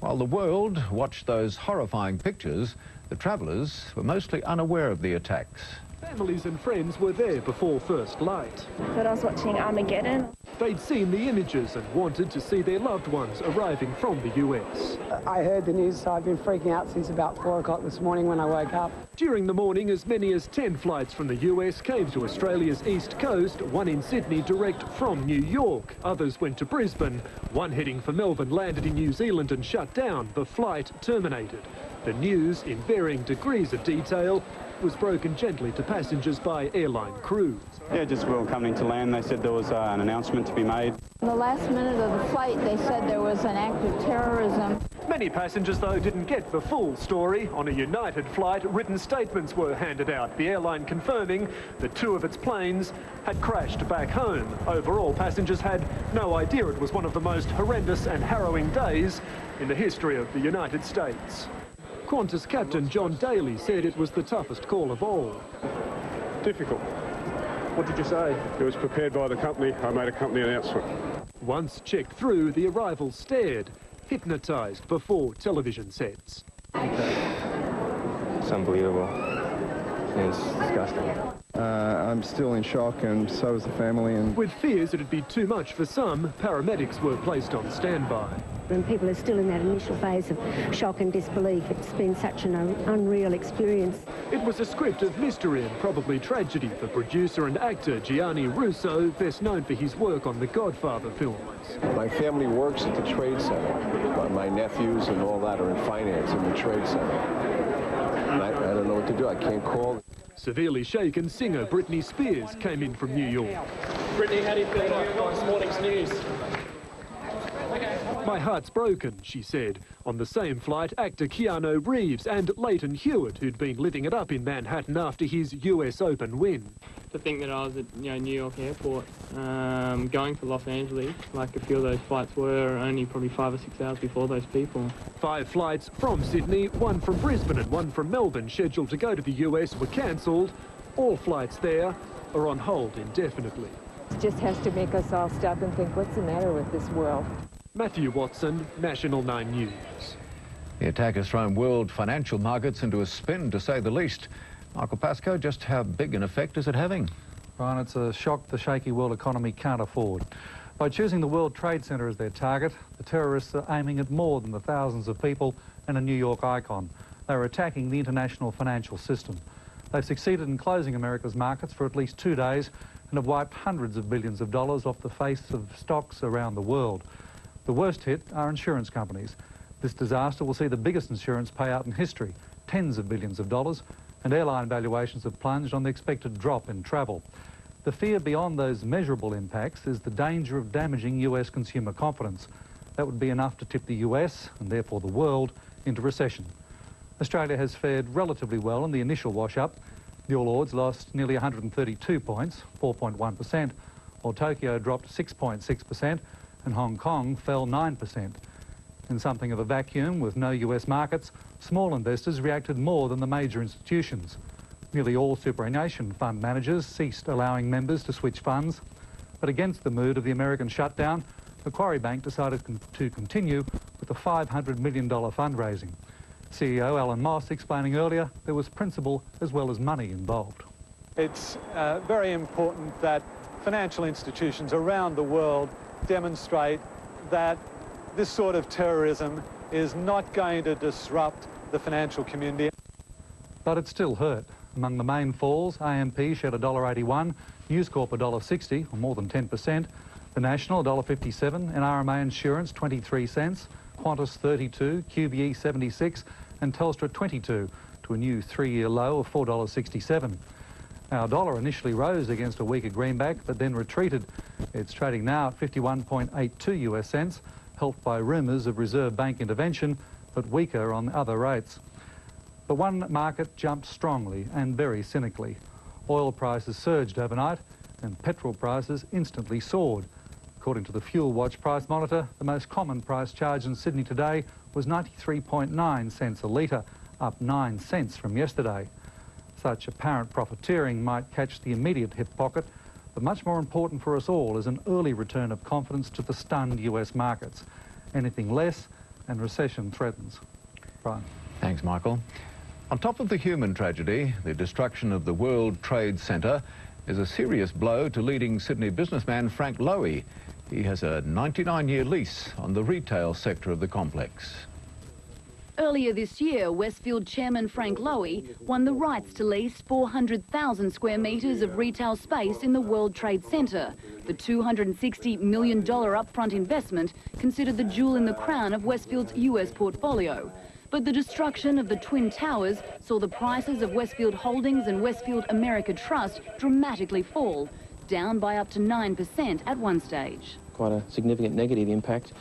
While the world watched those horrifying pictures, the travellers were mostly unaware of the attacks. Families and friends were there before first light. But I was watching Armageddon. They'd seen the images and wanted to see their loved ones arriving from the US. I heard the news, so I've been freaking out since about 4 o'clock this morning when I woke up. During the morning, as many as 10 flights from the US came to Australia's east coast, one in Sydney direct from New York. Others went to Brisbane. One heading for Melbourne landed in New Zealand and shut down. The flight terminated. The news, in varying degrees of detail, was broken gently to passengers by airline crew. Yeah, just we were coming to land. They said there was an announcement to be made. In the last minute of the flight, they said there was an act of terrorism. Many passengers, though, didn't get the full story. On a United flight, written statements were handed out, the airline confirming that 2 of its planes had crashed back home. Overall, passengers had no idea it was one of the most horrendous and harrowing days in the history of the United States. Qantas captain John Daly said it was the toughest call of all. Difficult. What did you say? It was prepared by the company. I made a company announcement. Once checked through, the arrival stared, hypnotised before television sets. It's unbelievable. It's disgusting. I'm still in shock, and so is the family. And with fears it'd be too much for some, paramedics were placed on standby. And people are still in that initial phase of shock and disbelief. It's been such an unreal experience. It was a script of mystery and probably tragedy for producer and actor Gianni Russo, best known for his work on the Godfather films. My family works at the Trade Center. My nephews and all that are in finance in the Trade Center. And I don't know what to do. I can't call. Severely shaken singer Britney Spears came in from New York. Britney, how do you feel about this morning's news? My heart's broken, she said. On the same flight, actor Keanu Reeves and Leighton Hewitt, who'd been living it up in Manhattan after his US Open win. To think that I was at New York airport going for Los Angeles, like a few of those flights were only probably 5 or 6 hours before those people. 5 flights from Sydney, 1 from Brisbane and 1 from Melbourne scheduled to go to the US were cancelled. All flights there are on hold indefinitely. It just has to make us all stop and think, what's the matter with this world? Matthew Watson, National 9 News. The attack has thrown world financial markets into a spin, to say the least. Michael Pascoe, just how big an effect is it having? Brian, it's a shock the shaky world economy can't afford. By choosing the World Trade Center as their target, the terrorists are aiming at more than the thousands of people and a New York icon. They are attacking the international financial system. They've succeeded in closing America's markets for at least 2 days and have wiped hundreds of billions of dollars off the face of stocks around the world. The worst hit are insurance companies. This disaster will see the biggest insurance payout in history, tens of billions of dollars, and airline valuations have plunged on the expected drop in travel. The fear beyond those measurable impacts is the danger of damaging US consumer confidence. That would be enough to tip the US, and therefore the world, into recession. Australia has fared relatively well in the initial wash-up. The All Ords lost nearly 132 points, 4.1%, while Tokyo dropped 6.6% and Hong Kong fell 9%. In something of a vacuum with no US markets, small investors reacted more than the major institutions. Nearly all superannuation fund managers ceased allowing members to switch funds. But against the mood of the American shutdown, Macquarie Bank decided to continue with a $500 million fundraising. CEO Alan Moss explaining earlier there was principle as well as money involved. It's very important that financial institutions around the world demonstrate that this sort of terrorism is not going to disrupt the financial community. But it still hurt. Among the main falls, AMP shed $1.81, News Corp $1.60, or more than 10%, The National $1.57, and RMA Insurance 23 cents, Qantas 32, QBE 76, and Telstra 22, to a new 3-year low of $4.67. Our dollar initially rose against a weaker greenback, but then retreated. It's trading now at 51.82 US cents, helped by rumours of Reserve Bank intervention, but weaker on other rates. But one market jumped strongly and very cynically. Oil prices surged overnight and petrol prices instantly soared. According to the Fuel Watch price monitor, the most common price charge in Sydney today was 93.9 cents a litre, up 9 cents from yesterday. Such apparent profiteering might catch the immediate hip pocket, but much more important for us all is an early return of confidence to the stunned US markets. Anything less and recession threatens. Brian. Thanks, Michael. On top of the human tragedy, the destruction of the World Trade Center is a serious blow to leading Sydney businessman Frank Lowy. He has a 99-year lease on the retail sector of the complex. Earlier this year, Westfield chairman Frank Lowy won the rights to lease 400,000 square metres of retail space in the World Trade Center. The $260 million upfront investment considered the jewel in the crown of Westfield's US portfolio. But the destruction of the Twin Towers saw the prices of Westfield Holdings and Westfield America Trust dramatically fall, down by up to 9% at one stage. Quite a significant negative impact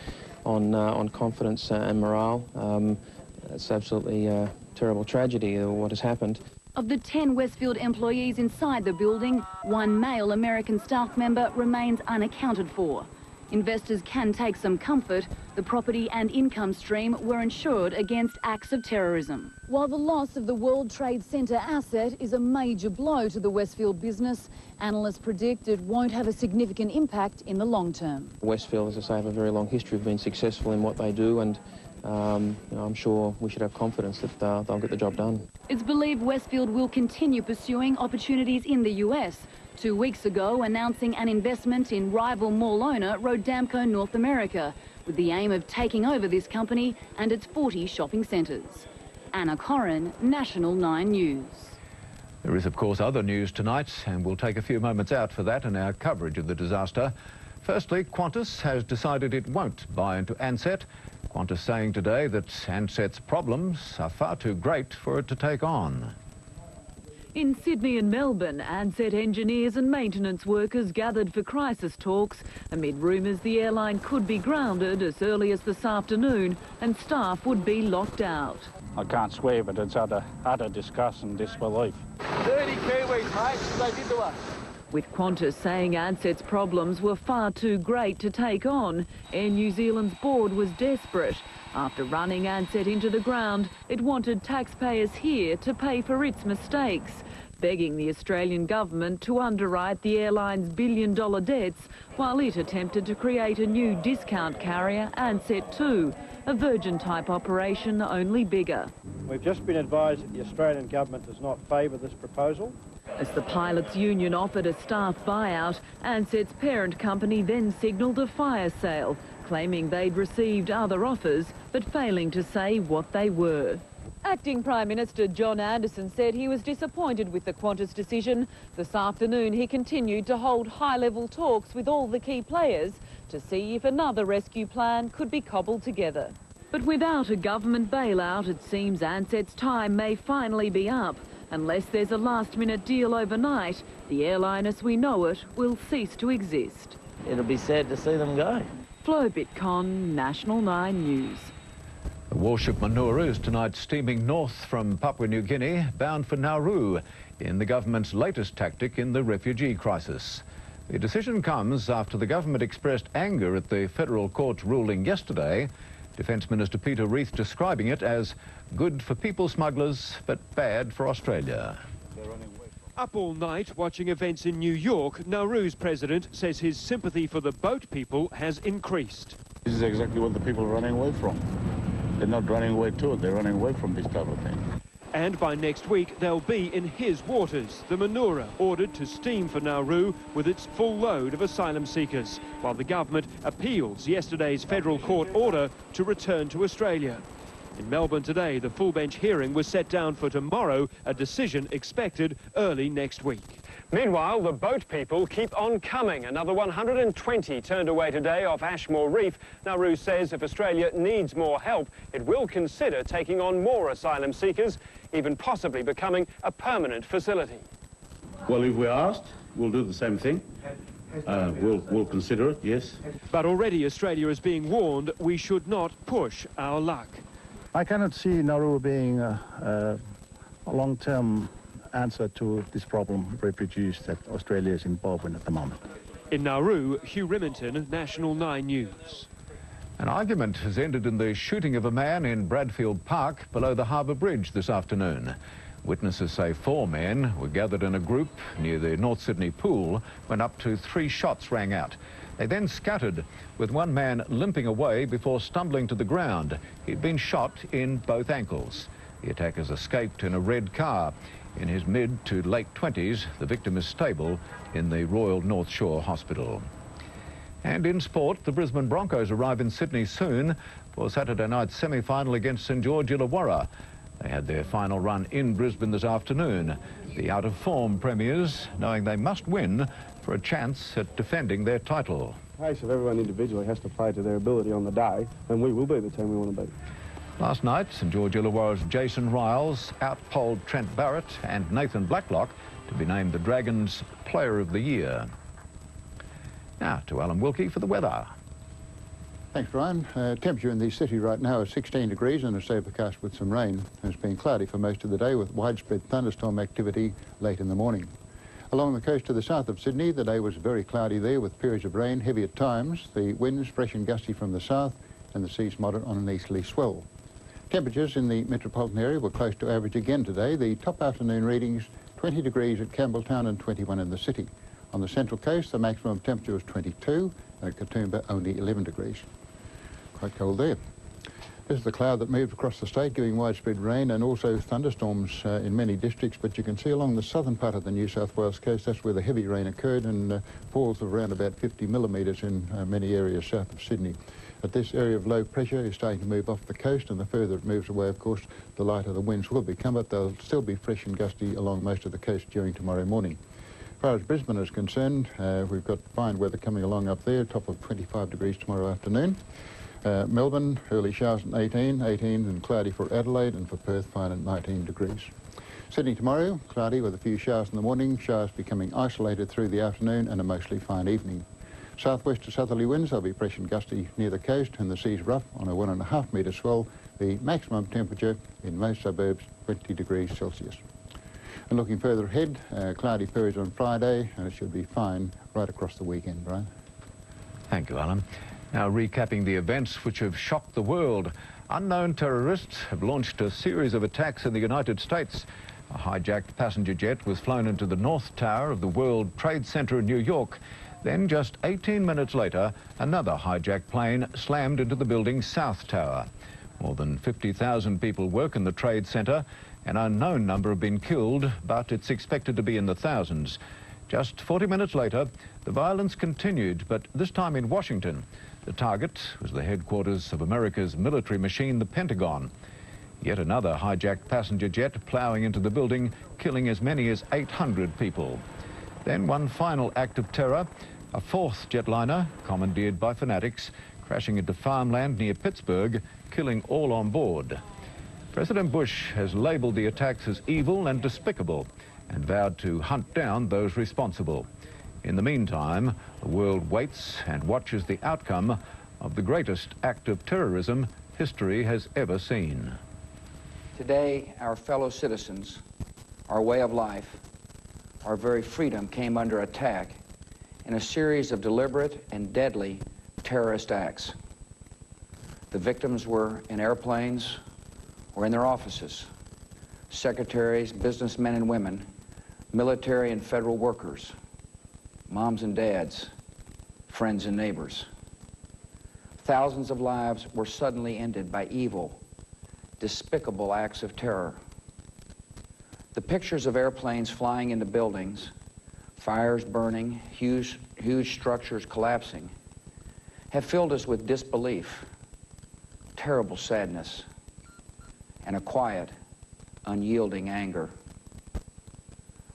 on confidence and morale. It's absolutely a terrible tragedy what has happened. Of the 10 Westfield employees inside the building, one male American staff member remains unaccounted for. Investors can take some comfort. The property and income stream were insured against acts of terrorism. While the loss of the World Trade Center asset is a major blow to the Westfield business, analysts predict it won't have a significant impact in the long term. Westfield, as I say, have a very long history of being successful in what they do, and I'm sure we should have confidence that they'll get the job done. It's believed Westfield will continue pursuing opportunities in the US. 2 weeks ago, announcing an investment in rival mall owner Rodamco North America, with the aim of taking over this company and its 40 shopping centres. Anna Corrin, National 9 News. There is, of course, other news tonight, and we'll take a few moments out for that in our coverage of the disaster. Firstly, Qantas has decided it won't buy into Ansett. Qantas saying today that Ansett's problems are far too great for it to take on. In Sydney and Melbourne, Ansett engineers and maintenance workers gathered for crisis talks amid rumours the airline could be grounded as early as this afternoon and staff would be locked out. I can't swear, but it's utter disgust and disbelief. 30 Kiwis, mate, they did to us. With Qantas saying Ansett's problems were far too great to take on, Air New Zealand's board was desperate. After running Ansett into the ground, it wanted taxpayers here to pay for its mistakes, begging the Australian government to underwrite the airline's billion-dollar debts while it attempted to create a new discount carrier, Ansett 2, a Virgin-type operation only bigger. We've just been advised that the Australian government does not favour this proposal. As the pilots' union offered a staff buyout, Anset's parent company then signalled a fire sale, claiming they'd received other offers, but failing to say what they were. Acting Prime Minister John Anderson said he was disappointed with the Qantas decision. This afternoon, he continued to hold high-level talks with all the key players to see if another rescue plan could be cobbled together. But without a government bailout, it seems Anset's time may finally be up. Unless there's a last-minute deal overnight, the airline as we know it will cease to exist. It'll be sad to see them go. Flo Bitcon, National 9 News. The warship Manura is tonight steaming north from Papua New Guinea, bound for Nauru, in the government's latest tactic in the refugee crisis. The decision comes after the government expressed anger at the federal court's ruling yesterday, Defence Minister Peter Reith describing it as good for people smugglers but bad for Australia. Up all night watching events in New York, Nauru's president says his sympathy for the boat people has increased. This is exactly what the people are running away from. They're not running away to it, they're running away from this type of thing. And by next week, they'll be in his waters, the Manura, ordered to steam for Nauru with its full load of asylum seekers, while the government appeals yesterday's federal court order to return to Australia. In Melbourne today, the full bench hearing was set down for tomorrow, a decision expected early next week. Meanwhile, the boat people keep on coming. Another 120 turned away today off Ashmore Reef. Nauru says if Australia needs more help, it will consider taking on more asylum seekers, even possibly becoming a permanent facility. Well, if we're asked, we'll do the same thing. We'll consider it, yes. But already Australia is being warned we should not push our luck. I cannot see Nauru being a long-term answer to this problem of refugees that Australia is involved in at the moment. In Nauru, Hugh Remington, National 9 News. An argument has ended in the shooting of a man in Bradfield Park below the Harbour Bridge this afternoon. Witnesses say 4 men were gathered in a group near the North Sydney pool when up to 3 shots rang out. They then scattered, with one man limping away before stumbling to the ground. He'd been shot in both ankles. The attackers escaped in a red car. In his mid to late 20s, the victim is stable in the Royal North Shore Hospital. And in sport, the Brisbane Broncos arrive in Sydney soon for Saturday night's semi-final against St George Illawarra. They had their final run in Brisbane this afternoon. The out-of-form premiers, knowing they must win for a chance at defending their title. The pace of everyone individually has to play to their ability on the day, and we will be the team we want to be. Last night, St George Illawarra's Jason Riles outpolled Trent Barrett and Nathan Blacklock to be named the Dragons' Player of the Year. Now to Alan Wilkie for the weather. Thanks, Brian. Temperature in the city right now is 16 degrees and is overcast with some rain. It's been cloudy for most of the day with widespread thunderstorm activity late in the morning. Along the coast to the south of Sydney, the day was very cloudy there with periods of rain, heavy at times. The winds fresh and gusty from the south and the seas moderate on an easterly swell. Temperatures in the metropolitan area were close to average again today. The top afternoon readings 20 degrees at Campbelltown and 21 in the city. On the central coast, the maximum temperature was 22 and at Katoomba only 11 degrees. Quite cold there. This is the cloud that moved across the state, giving widespread rain and also thunderstorms in many districts, but you can see along the southern part of the New South Wales coast, that's where the heavy rain occurred, and falls of around about 50 millimetres in many areas south of Sydney. But this area of low pressure is starting to move off the coast, and the further it moves away, of course, the lighter the winds will become, but they'll still be fresh and gusty along most of the coast during tomorrow morning. As far as Brisbane is concerned, we've got fine weather coming along up there, top of 25 degrees tomorrow afternoon. Melbourne, early showers at 18 and cloudy for Adelaide, and for Perth, fine at 19 degrees. Sydney tomorrow, cloudy with a few showers in the morning, showers becoming isolated through the afternoon and a mostly fine evening. Southwest to southerly winds, they'll be fresh and gusty near the coast, and the sea's rough on a 1.5 metre swell. The maximum temperature in most suburbs, 20 degrees Celsius. And looking further ahead, cloudy periods on Friday, and it should be fine right across the weekend, Brian. Thank you, Alan. Now recapping the events which have shocked the world. Unknown terrorists have launched a series of attacks in the United States. A hijacked passenger jet was flown into the North Tower of the World Trade Center in New York. Then, just 18 minutes later, another hijacked plane slammed into the building's South Tower. More than 50,000 people work in the Trade Center, An unknown number have been killed, but it's expected to be in the thousands. Just 40 minutes later, the violence continued, but this time in Washington. The target was the headquarters of America's military machine, the Pentagon. Yet another hijacked passenger jet ploughing into the building, killing as many as 800 people. Then one final act of terror, a fourth jetliner, commandeered by fanatics, crashing into farmland near Pittsburgh, killing all on board. President Bush has labelled the attacks as evil and despicable and vowed to hunt down those responsible. In the meantime, the world waits and watches the outcome of the greatest act of terrorism history has ever seen. Today, our fellow citizens, our way of life, our very freedom came under attack in a series of deliberate and deadly terrorist acts. The victims were in airplanes or in their offices, secretaries, businessmen and women, military and federal workers, moms and dads, friends and neighbors. Thousands of lives were suddenly ended by evil, despicable acts of terror. The pictures of airplanes flying into buildings, fires burning, huge structures collapsing, have filled us with disbelief, terrible sadness, and a quiet, unyielding anger.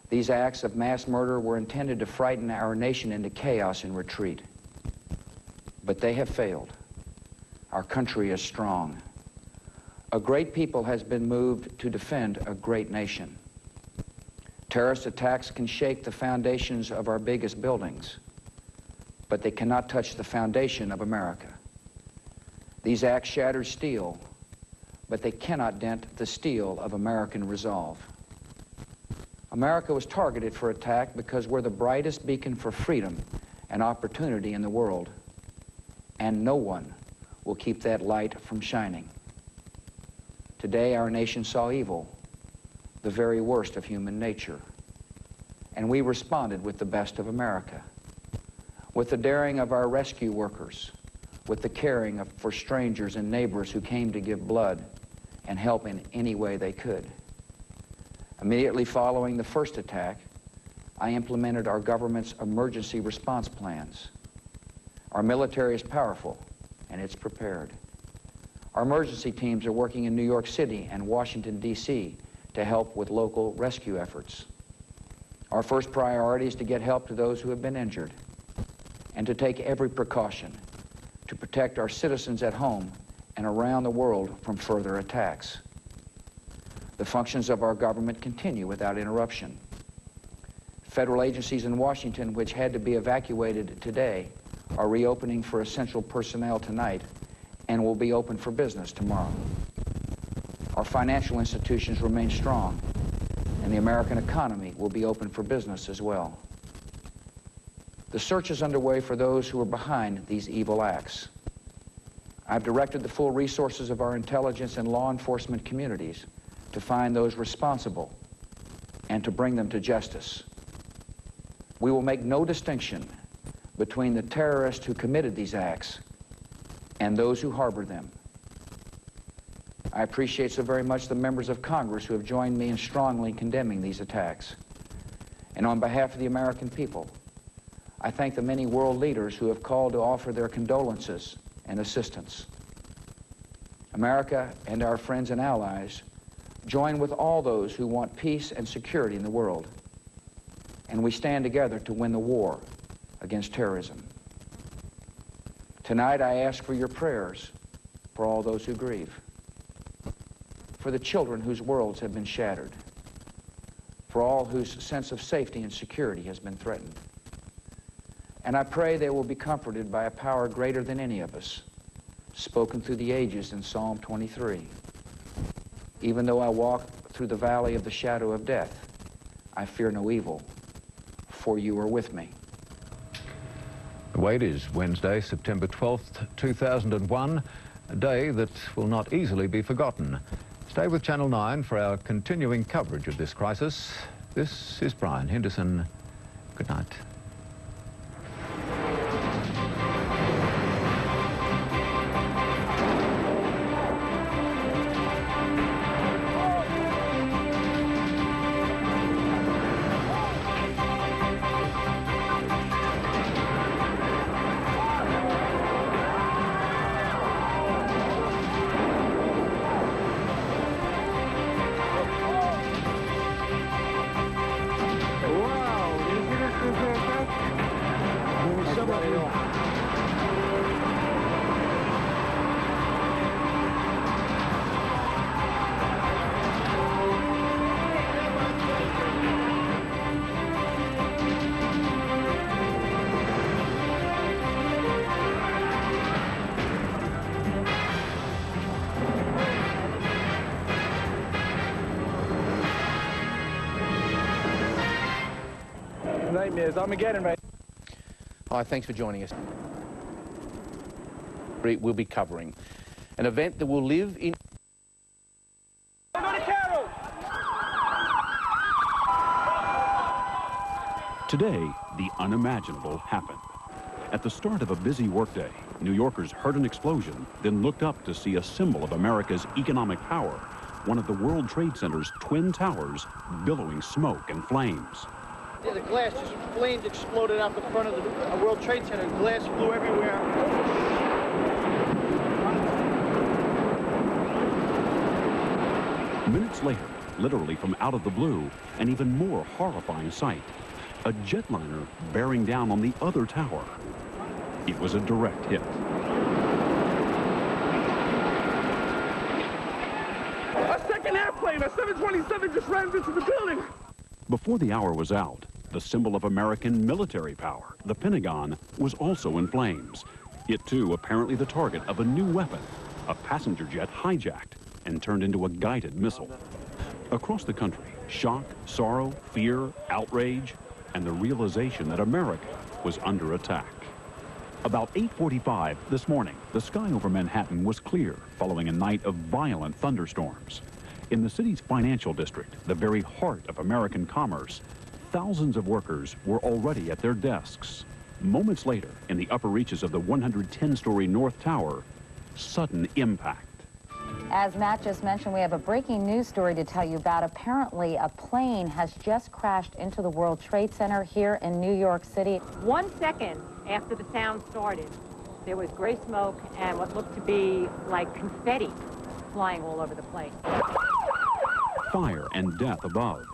These acts of mass murder were intended to frighten our nation into chaos and retreat. But they have failed. Our country is strong. A great people has been moved to defend a great nation. Terrorist attacks can shake the foundations of our biggest buildings, but they cannot touch the foundation of America. These acts shatter steel, but they cannot dent the steel of American resolve. America was targeted for attack because we're the brightest beacon for freedom and opportunity in the world, and no one will keep that light from shining. Today, our nation saw evil, the very worst of human nature, and we responded with the best of America, with the daring of our rescue workers, with the caring for strangers and neighbors who came to give blood and help in any way they could. Immediately following the first attack, I implemented our government's emergency response plans. Our military is powerful, and it's prepared. Our emergency teams are working in New York City and Washington, D.C. to help with local rescue efforts. Our first priority is to get help to those who have been injured and to take every precaution to protect our citizens at home and around the world from further attacks. The functions of our government continue without interruption. Federal agencies in Washington, which had to be evacuated today, are reopening for essential personnel tonight and will be open for business tomorrow. Our financial institutions remain strong, and the American economy will be open for business as well. The search is underway for those who are behind these evil acts. I've directed the full resources of our intelligence and law enforcement communities to find those responsible and to bring them to justice. We will make no distinction between the terrorists who committed these acts and those who harbor them. I appreciate so very much the members of Congress who have joined me in strongly condemning these attacks. And on behalf of the American people, I thank the many world leaders who have called to offer their condolences and assistance. America and our friends and allies join with all those who want peace and security in the world, and we stand together to win the war against terrorism. Tonight, I ask for your prayers for all those who grieve, for the children whose worlds have been shattered, for all whose sense of safety and security has been threatened. And I pray they will be comforted by a power greater than any of us, spoken through the ages in Psalm 23. Even though I walk through the valley of the shadow of death, I fear no evil, for you are with me. The wait is Wednesday, September 12th, 2001, a day that will not easily be forgotten. Stay with Channel 9 for our continuing coverage of this crisis. This is Brian Henderson. Good night. nightmares. Armageddon, right? Hi, thanks for joining us. We'll be covering an event that will live in... Today, the unimaginable happened. At the start of a busy workday, New Yorkers heard an explosion, then looked up to see a symbol of America's economic power, one of the World Trade Center's twin towers billowing smoke and flames. Yeah, the glass, just flames exploded out the front of the World Trade Center. Glass flew everywhere. Minutes later, literally from out of the blue, an even more horrifying sight. A jetliner bearing down on the other tower. It was a direct hit. A second airplane, a 727, just rammed into the building. Before the hour was out, the symbol of American military power, the Pentagon, was also in flames. It too apparently the target of a new weapon, a passenger jet hijacked and turned into a guided missile. Across the country, shock, sorrow, fear, outrage, and the realization that America was under attack. About 8:45 this morning, the sky over Manhattan was clear following a night of violent thunderstorms. In the city's financial district, the very heart of American commerce, thousands of workers were already at their desks. Moments later, in the upper reaches of the 110-story North Tower, sudden impact. As Matt just mentioned, we have a breaking news story to tell you about. Apparently, a plane has just crashed into the World Trade Center here in New York City. 1 second after the sound started, there was gray smoke and what looked to be like confetti flying all over the place. Fire and death above,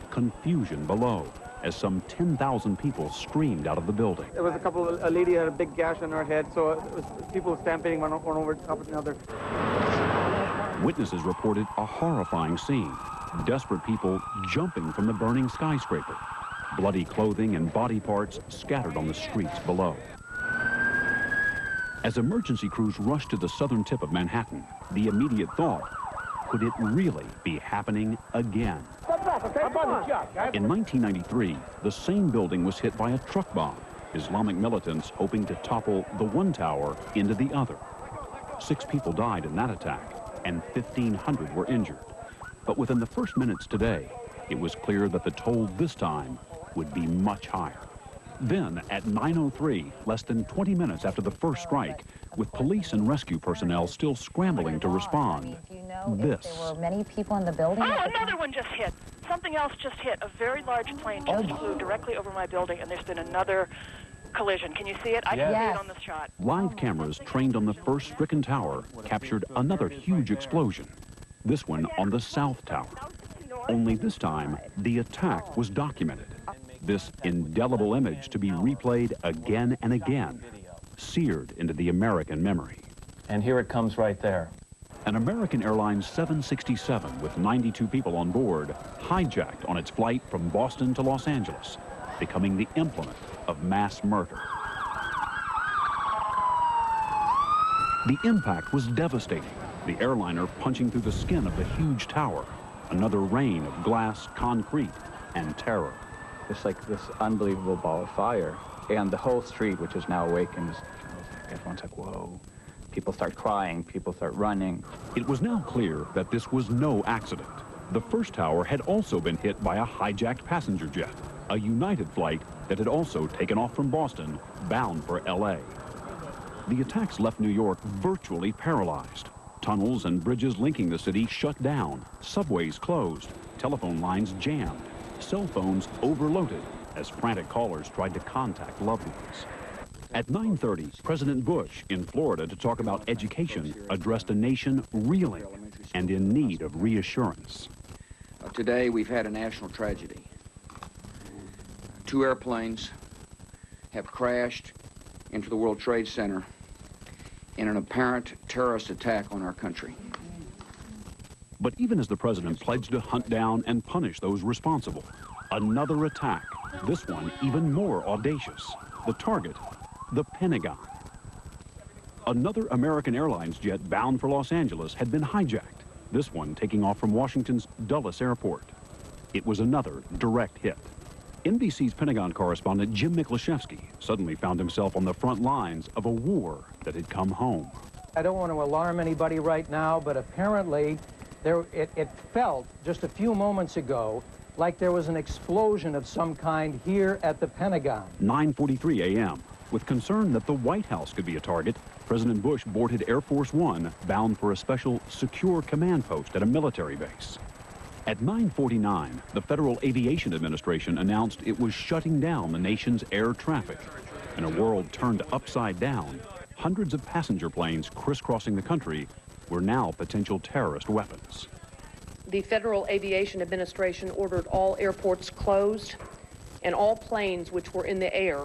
confusion below, as some 10,000 people streamed out of the building. There was a lady had a big gash on her head, so it was people stampeding one over top of another. Witnesses reported a horrifying scene. Desperate people jumping from the burning skyscraper. Bloody clothing and body parts scattered on the streets below. As emergency crews rushed to the southern tip of Manhattan, the immediate thought, could it really be happening again? In 1993, the same building was hit by a truck bomb, Islamic militants hoping to topple the one tower into the other. 6 people died in that attack, and 1,500 were injured. But within the first minutes today, it was clear that the toll this time would be much higher. Then, at 9:03, less than 20 minutes after the first strike, with police and rescue personnel still scrambling to respond, this. There were many people in the building. Oh, another one just hit. Something else just hit. A very large plane just flew directly over my building, and there's been another collision. Can you see it? I can see it on the shot. Live cameras trained on the first stricken tower captured another huge explosion, this one on the South Tower. Only this time, the attack was documented. This indelible image to be replayed again and again, seared into the American memory. And here it comes right there. An American Airlines 767 with 92 people on board hijacked on its flight from Boston to Los Angeles, becoming the implement of mass murder. The impact was devastating, the airliner punching through the skin of the huge tower, another rain of glass, concrete, and terror. It's like this unbelievable ball of fire, and the whole street, which is now awakened, everyone's like, whoa. People start crying, people start running. It was now clear that this was no accident. The first tower had also been hit by a hijacked passenger jet, a United flight that had also taken off from Boston, bound for LA. The attacks left New York virtually paralyzed. Tunnels and bridges linking the city shut down, subways closed, telephone lines jammed, cell phones overloaded as frantic callers tried to contact loved ones. At 9:30, President Bush in Florida to talk about education addressed a nation reeling and in need of reassurance. Today we've had a national tragedy. 2 airplanes have crashed into the World Trade Center in an apparent terrorist attack on our country. But even as the president pledged to hunt down and punish those responsible, another attack, this one even more audacious. The target, the Pentagon. Another American Airlines jet bound for Los Angeles had been hijacked, this one taking off from Washington's Dulles Airport. It was another direct hit. NBC's Pentagon correspondent Jim Miklaszewski suddenly found himself on the front lines of a war that had come home. I don't want to alarm anybody right now, but apparently it felt just a few moments ago like there was an explosion of some kind here at the Pentagon. 9:43 a.m. With concern that the White House could be a target, President Bush boarded Air Force One bound for a special secure command post at a military base. At 9:49, the Federal Aviation Administration announced it was shutting down the nation's air traffic. In a world turned upside down, hundreds of passenger planes crisscrossing the country were now potential terrorist weapons. The Federal Aviation Administration ordered all airports closed, and all planes which were in the air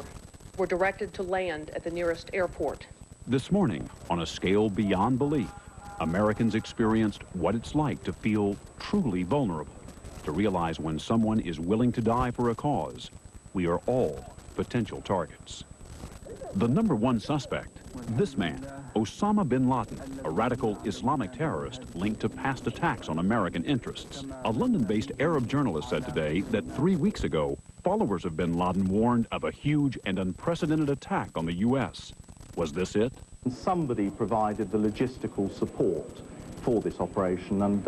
were directed to land at the nearest airport. This morning, on a scale beyond belief, Americans experienced what it's like to feel truly vulnerable, to realize when someone is willing to die for a cause, we are all potential targets. The number one suspect, this man, Osama bin Laden, a radical Islamic terrorist linked to past attacks on American interests. A London-based Arab journalist said today that 3 weeks ago, followers of bin Laden warned of a huge and unprecedented attack on the U.S. Was this it? Somebody provided the logistical support for this operation, and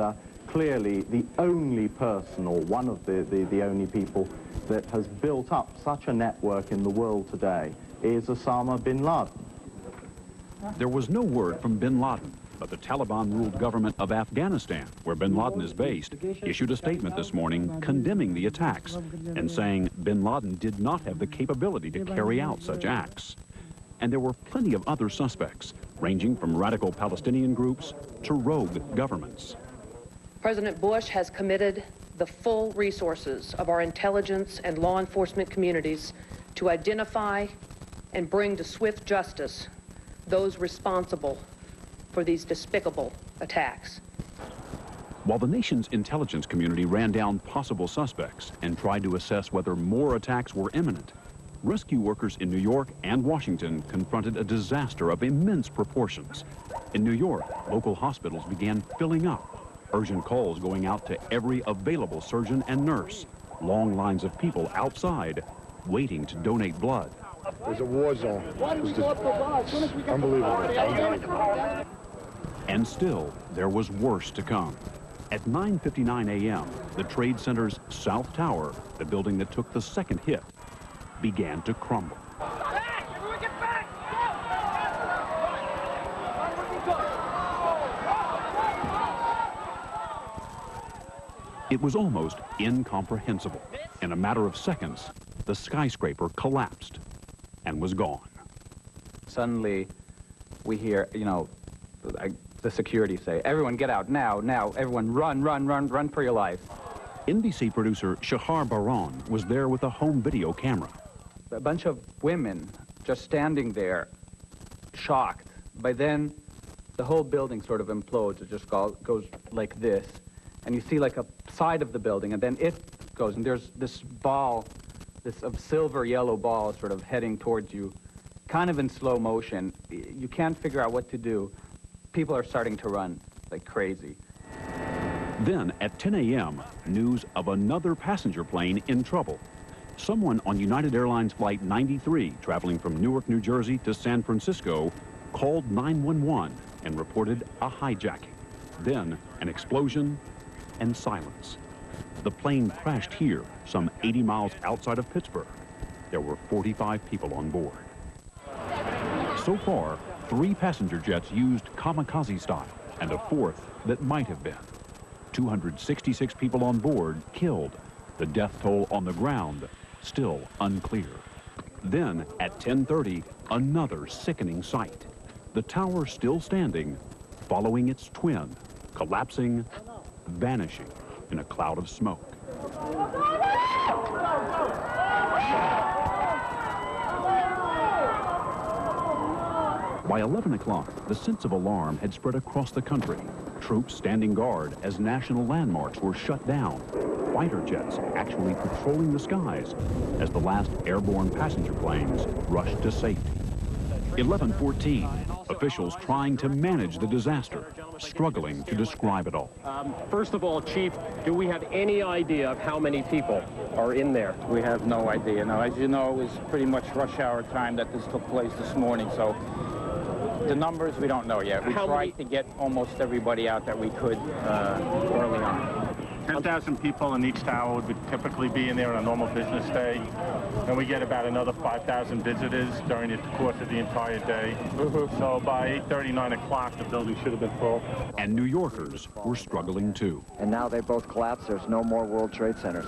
clearly the only person, or one of the only people, that has built up such a network in the world today is Osama bin Laden. There was no word from bin Laden, but the Taliban-ruled government of Afghanistan, where bin Laden is based, issued a statement this morning condemning the attacks and saying bin Laden did not have the capability to carry out such acts. And there were plenty of other suspects, ranging from radical Palestinian groups to rogue governments. President Bush has committed the full resources of our intelligence and law enforcement communities to identify and bring to swift justice those responsible for these despicable attacks. While the nation's intelligence community ran down possible suspects and tried to assess whether more attacks were imminent, rescue workers in New York and Washington confronted a disaster of immense proportions. In New York, local hospitals began filling up, urgent calls going out to every available surgeon and nurse, long lines of people outside waiting to donate blood. There's a war zone. Unbelievable. And still, there was worse to come. At 9:59 a.m., the Trade Center's South Tower, the building that took the second hit, began to crumble. It was almost incomprehensible. In a matter of seconds, the skyscraper collapsed and was gone. Suddenly, we hear, the security say, everyone get out now, everyone run for your life. NBC producer Shahar Baran was there with a home video camera. A bunch of women just standing there, shocked. By then, the whole building sort of implodes. It just goes like this. And you see like a side of the building, and then it goes, and there's this ball, this silver yellow ball sort of heading towards you, kind of in slow motion. You can't figure out what to do. People are starting to run like crazy. Then, at 10 a.m., news of another passenger plane in trouble. Someone on United Airlines Flight 93, traveling from Newark, New Jersey to San Francisco, called 911 and reported a hijacking. Then, an explosion and silence. The plane crashed here, some 80 miles outside of Pittsburgh. There were 45 people on board. So far, 3 passenger jets used kamikaze style, and a 4th that might have been. 266 people on board killed. The death toll on the ground still unclear. Then, at 10:30, another sickening sight. The tower still standing, following its twin, collapsing, vanishing in a cloud of smoke. By 11 o'clock, the sense of alarm had spread across the country. Troops standing guard as national landmarks were shut down. Fighter jets actually patrolling the skies as the last airborne passenger planes rushed to safety. 11:14, officials trying to manage the disaster. struggling to describe it all. First of all, Chief, do we have any idea of how many people are in there? We have no idea. Now, as you know, it was pretty much rush hour time that this took place this morning, so the numbers we don't know yet. We tried to get almost everybody out that we could early on. 10,000 people in each tower would typically be in there on a normal business day, and we get about another 5,000 visitors during the course of the entire day. So by 8:30, 9 o'clock, the building should have been full. And New Yorkers were struggling too. And now they both collapsed. There's no more World Trade Centers.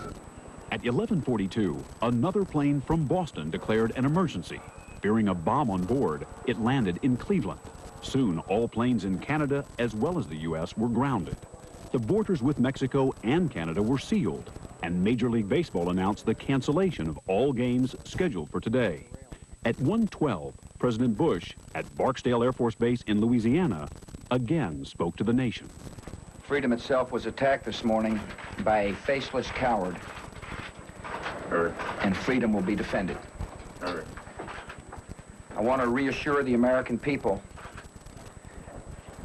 At 11:42, another plane from Boston declared an emergency. Fearing a bomb on board, it landed in Cleveland. Soon, all planes in Canada, as well as the U.S., were grounded. The borders with Mexico and Canada were sealed, and Major League Baseball announced the cancellation of all games scheduled for today. At 1:12, President Bush, at Barksdale Air Force Base in Louisiana, again spoke to the nation. Freedom itself was attacked this morning by a faceless coward, and freedom will be defended. I want to reassure the American people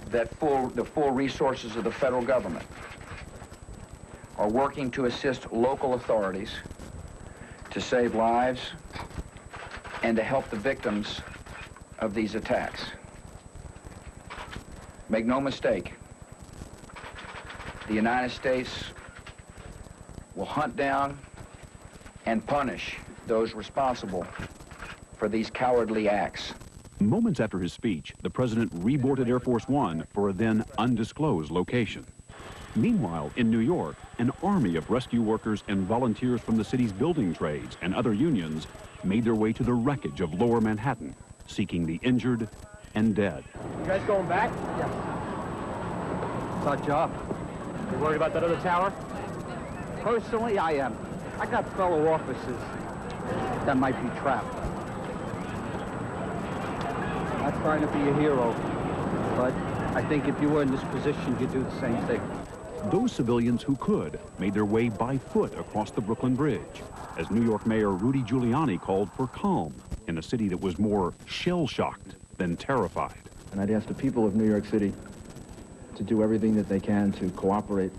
that the full resources of the federal government are working to assist local authorities to save lives and to help the victims of these attacks. Make no mistake, the United States will hunt down and punish those responsible for these cowardly acts. Moments after his speech, the president reboarded Air Force One for a then undisclosed location. Meanwhile, in New York, an army of rescue workers and volunteers from the city's building trades and other unions made their way to the wreckage of Lower Manhattan, seeking the injured and dead. You guys going back? Yes. It's our job. You worried about that other tower? Personally, I am. I got fellow officers that might be trapped. Not trying to be a hero, but I think if you were in this position, you'd do the same thing. Those civilians who could made their way by foot across the Brooklyn Bridge, as New York Mayor Rudy Giuliani called for calm in a city that was more shell-shocked than terrified. And I'd ask the people of New York City to do everything that they can to cooperate,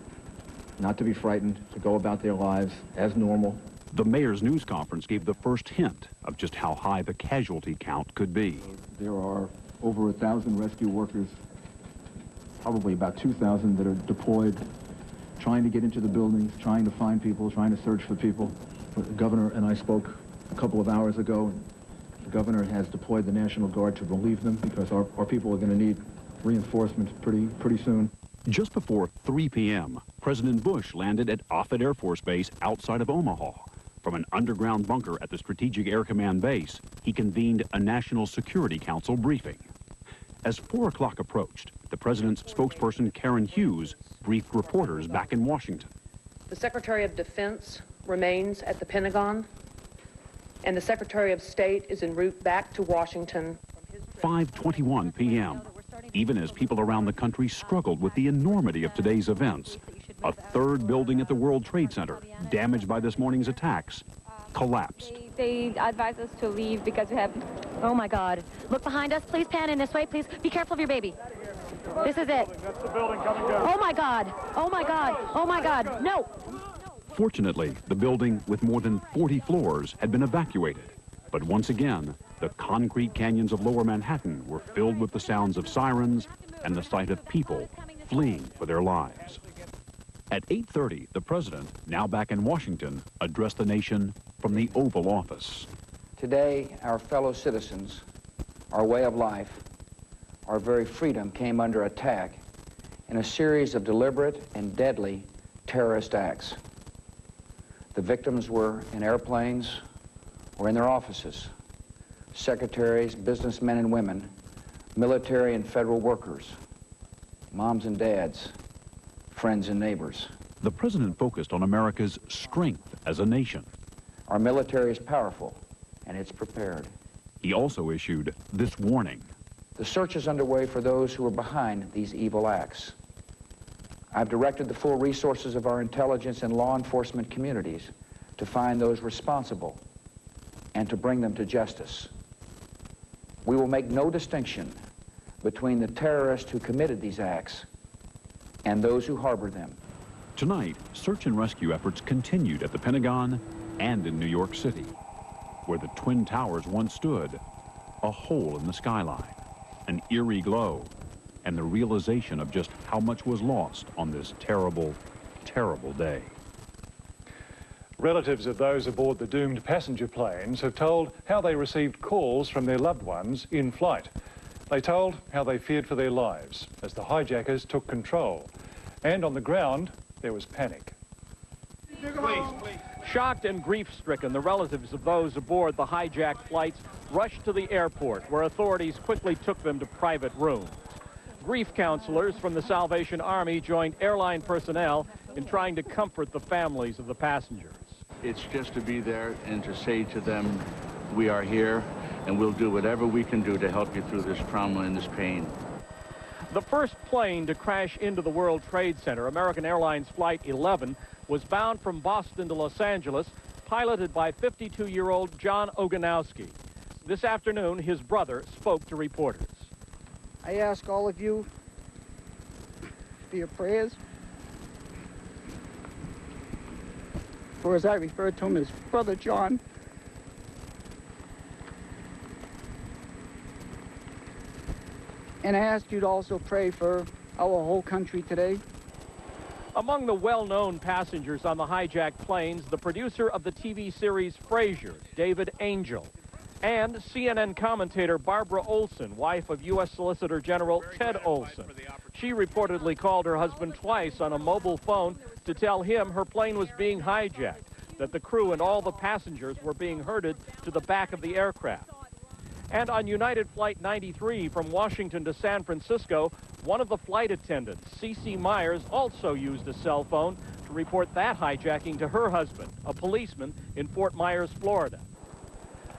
not to be frightened, to go about their lives as normal. The mayor's news conference gave the first hint of just how high the casualty count could be. There are over 1,000 rescue workers, probably about 2,000 that are deployed, trying to get into the buildings, trying to find people, trying to search for people. The governor and I spoke a couple of hours ago. The governor has deployed the National Guard to relieve them because our people are going to need reinforcements pretty soon. Just before 3 p.m., President Bush landed at Offutt Air Force Base outside of Omaha. From an underground bunker at the Strategic Air Command Base, he convened a National Security Council briefing. As 4 o'clock approached, the president's spokesperson, Karen Hughes, briefed reporters back in Washington. The Secretary of Defense remains at the Pentagon, and the Secretary of State is en route back to Washington. 5:21 p.m., even as people around the country struggled with the enormity of today's events, a third building at the World Trade Center, damaged by this morning's attacks, collapsed. They advised us to leave because we have... Oh, my God. Look behind us. Please pan in this way, please. Be careful of your baby. This is it. That's the building coming down. Oh, my God. Oh, my God. Oh, my God. No. Fortunately, the building with more than 40 floors had been evacuated. But once again, the concrete canyons of Lower Manhattan were filled with the sounds of sirens and the sight of people fleeing for their lives. At 8:30, the president, now back in Washington, addressed the nation from the Oval Office. Today, our fellow citizens, our way of life, our very freedom came under attack in a series of deliberate and deadly terrorist acts. The victims were in airplanes or in their offices, secretaries, businessmen and women, military and federal workers, moms and dads, friends and neighbors. The president focused on America's strength as a nation. Our military is powerful, and it's prepared. He also issued this warning. The search is underway for those who are behind these evil acts. I've directed the full resources of our intelligence and law enforcement communities to find those responsible and to bring them to justice. We will make no distinction between the terrorists who committed these acts and those who harbor them. Tonight, search and rescue efforts continued at the Pentagon and in New York City, where the Twin Towers once stood, a hole in the skyline, an eerie glow, and the realization of just how much was lost on this terrible, terrible day. Relatives of those aboard the doomed passenger planes have told how they received calls from their loved ones in flight. They told how they feared for their lives as the hijackers took control. And on the ground, there was panic. Shocked and grief-stricken, the relatives of those aboard the hijacked flights rushed to the airport, where authorities quickly took them to private rooms. Grief counselors from the Salvation Army joined airline personnel in trying to comfort the families of the passengers. It's just to be there and to say to them, we are here and we'll do whatever we can do to help you through this trauma and this pain. The first plane to crash into the World Trade Center, American Airlines Flight 11, was bound from Boston to Los Angeles, piloted by 52-year-old John Oganowski. This afternoon, his brother spoke to reporters. I ask all of you for your prayers, or as I refer to him as Brother John. And I ask you to also pray for our whole country today. Among the well-known passengers on the hijacked planes, the producer of the TV series Frasier, David Angel, and CNN commentator Barbara Olson, wife of U.S. Solicitor General Ted Olson. She reportedly called her husband twice on a mobile phone to tell him her plane was being hijacked, that the crew and all the passengers were being herded to the back of the aircraft. And on United Flight 93 from Washington to San Francisco, one of the flight attendants, Cece Myers, also used a cell phone to report that hijacking to her husband, a policeman in Fort Myers, Florida.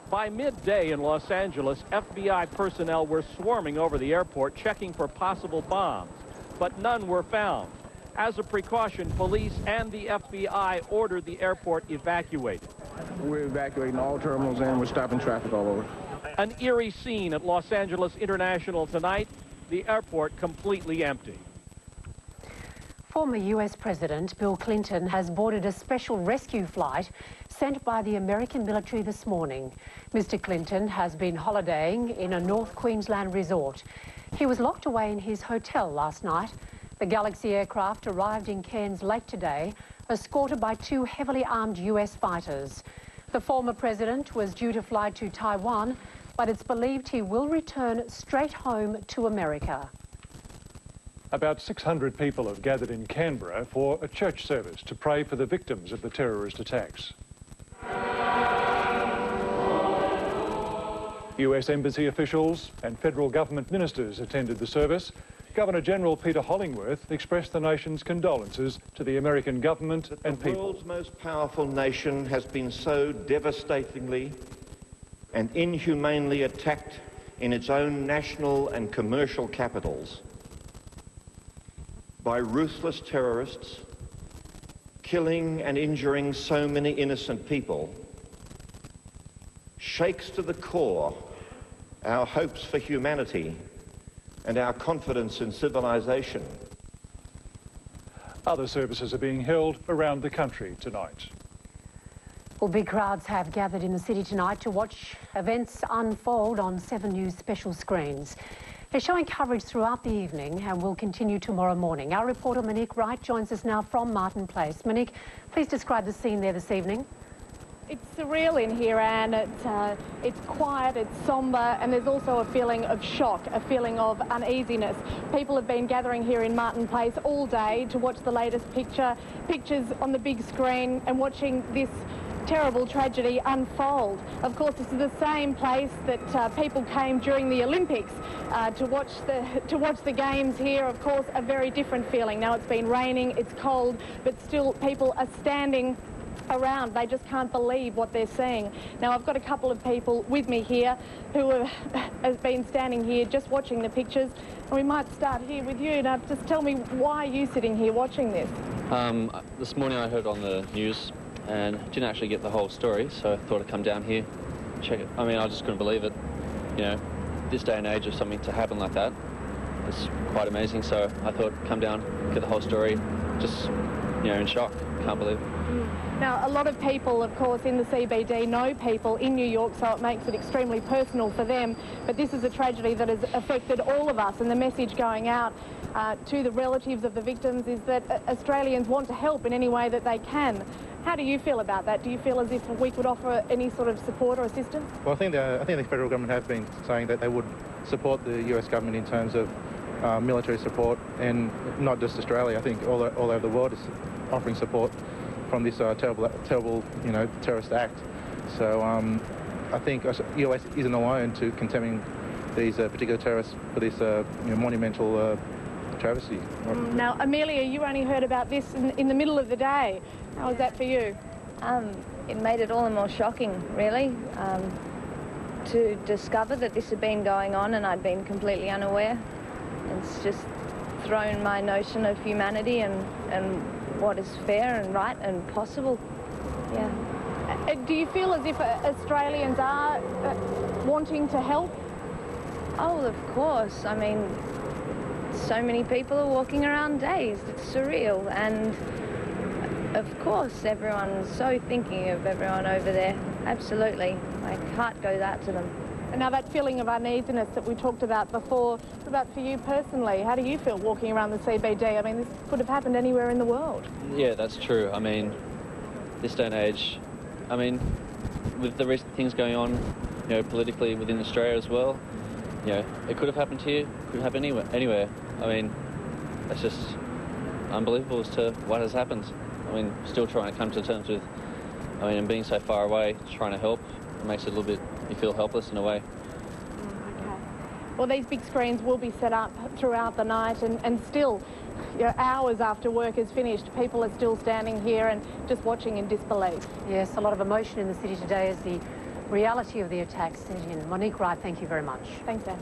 By midday in Los Angeles, FBI personnel were swarming over the airport checking for possible bombs, but none were found. As a precaution, police and the FBI ordered the airport evacuated. We're evacuating all terminals and we're stopping traffic all over. An eerie scene at Los Angeles International tonight, the airport completely empty. Former U.S. President Bill Clinton has boarded a special rescue flight sent by the American military this morning. Mr. Clinton has been holidaying in a North Queensland resort. He was locked away in his hotel last night. The Galaxy aircraft arrived in Cairns late today, escorted by 2 heavily armed U.S. fighters. The former president was due to fly to Taiwan, but it's believed he will return straight home to America. About 600 people have gathered in Canberra for a church service to pray for the victims of the terrorist attacks. US Embassy officials and federal government ministers attended the service. Governor-General Peter Hollingworth expressed the nation's condolences to the American government and people. The world's most powerful nation has been so devastatingly and inhumanely attacked in its own national and commercial capitals by ruthless terrorists, killing and injuring so many innocent people, shakes to the core our hopes for humanity and our confidence in civilization. Other services are being held around the country tonight. Well, big crowds have gathered in the city tonight to watch events unfold on 7 News special screens. They're showing coverage throughout the evening and will continue tomorrow morning. Our reporter Monique Wright joins us now from Martin Place. Monique, please describe the scene there this evening. It's surreal in here, Anne. It's quiet, it's sombre, and there's also a feeling of shock, a feeling of uneasiness. People have been gathering here in Martin Place all day to watch the latest pictures on the big screen and watching this terrible tragedy unfold. Of course, this is the same place that people came during the Olympics to watch the games here. Of course, a very different feeling. Now it's been raining, it's cold, but still people are standing around. They just can't believe what they're seeing. Now I've got a couple of people with me here who have been standing here just watching the pictures, and we might start here with you. Now just tell me, why are you sitting here watching this? This morning I heard on the news and didn't actually get the whole story, so I thought I'd come down here, check it. I mean, I just couldn't believe it. You know, this day and age of something to happen like that. it's quite amazing. So I thought, come down, get the whole story, just, you know, in shock. Can't believe it. Now, a lot of people, of course, in the CBD know people in New York, so it makes it extremely personal for them. But this is a tragedy that has affected all of us, and the message going out to the relatives of the victims is that Australians want to help in any way that they can. How do you feel about that? Do you feel as if we could offer any sort of support or assistance? Well, I think the federal government have been saying that they would support the US government in terms of military support, and not just Australia. I think all over the world is offering support from this terrible, you know, terrorist act. So I think the US isn't alone to condemning these particular terrorists for this you know, monumental travesty. Now, Amelia, you only heard about this in the middle of the day. How was that for you? It made it all the more shocking, really, to discover that this had been going on and I'd been completely unaware. It's just thrown my notion of humanity and what is fair and right and possible. Yeah. Do you feel as if Australians are wanting to help? Oh, of course. I mean, so many people are walking around dazed. It's surreal. And of course, everyone's so thinking of everyone over there. Absolutely. My heart goes out to them. And now that feeling of uneasiness that we talked about before, what about for you personally? How do you feel walking around the CBD? I mean, this could have happened anywhere in the world. Yeah, that's true. I mean, this day and age, I mean, with the recent things going on, you know, politically within Australia as well, you know, it could have happened to you, could happen anywhere. I mean, it's just unbelievable as to what has happened. I mean, still trying to come to terms with, I mean, and being so far away, trying to help, it makes it a little bit, you feel helpless in a way. Okay. Well, these big screens will be set up throughout the night, and still, you know, hours after work is finished, people are still standing here and just watching in disbelief. Yes, a lot of emotion in the city today as the reality of the attack set in. Monique Wright, thank you very much. Thanks, Anne.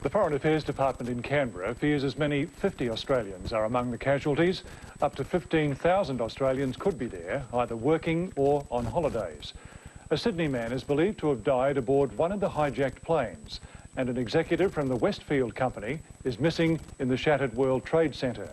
The Foreign Affairs Department in Canberra fears as many 50 Australians are among the casualties. Up to 15,000 Australians could be there, either working or on holidays. A Sydney man is believed to have died aboard one of the hijacked planes, and an executive from the Westfield Company is missing in the shattered World Trade Center.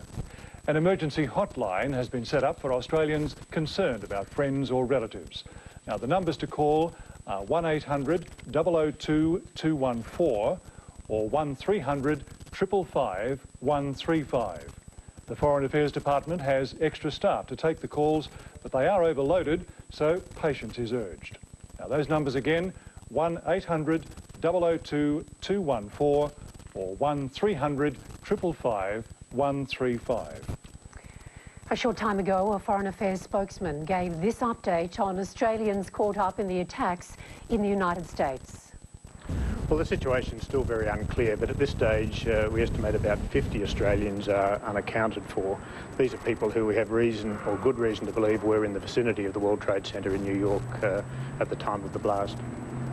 An emergency hotline has been set up for Australians concerned about friends or relatives. Now, the numbers to call are 1800 002 214 or 1300 555 135. The Foreign Affairs Department has extra staff to take the calls, but they are overloaded, so patience is urged. Now, those numbers again, 1800 002 214 or 1300 555 135. A short time ago, a Foreign Affairs spokesman gave this update on Australians caught up in the attacks in the United States. Well, the situation is still very unclear, but at this stage we estimate about 50 Australians are unaccounted for. These are people who we have reason, or good reason to believe, were in the vicinity of the World Trade Center in New York at the time of the blast.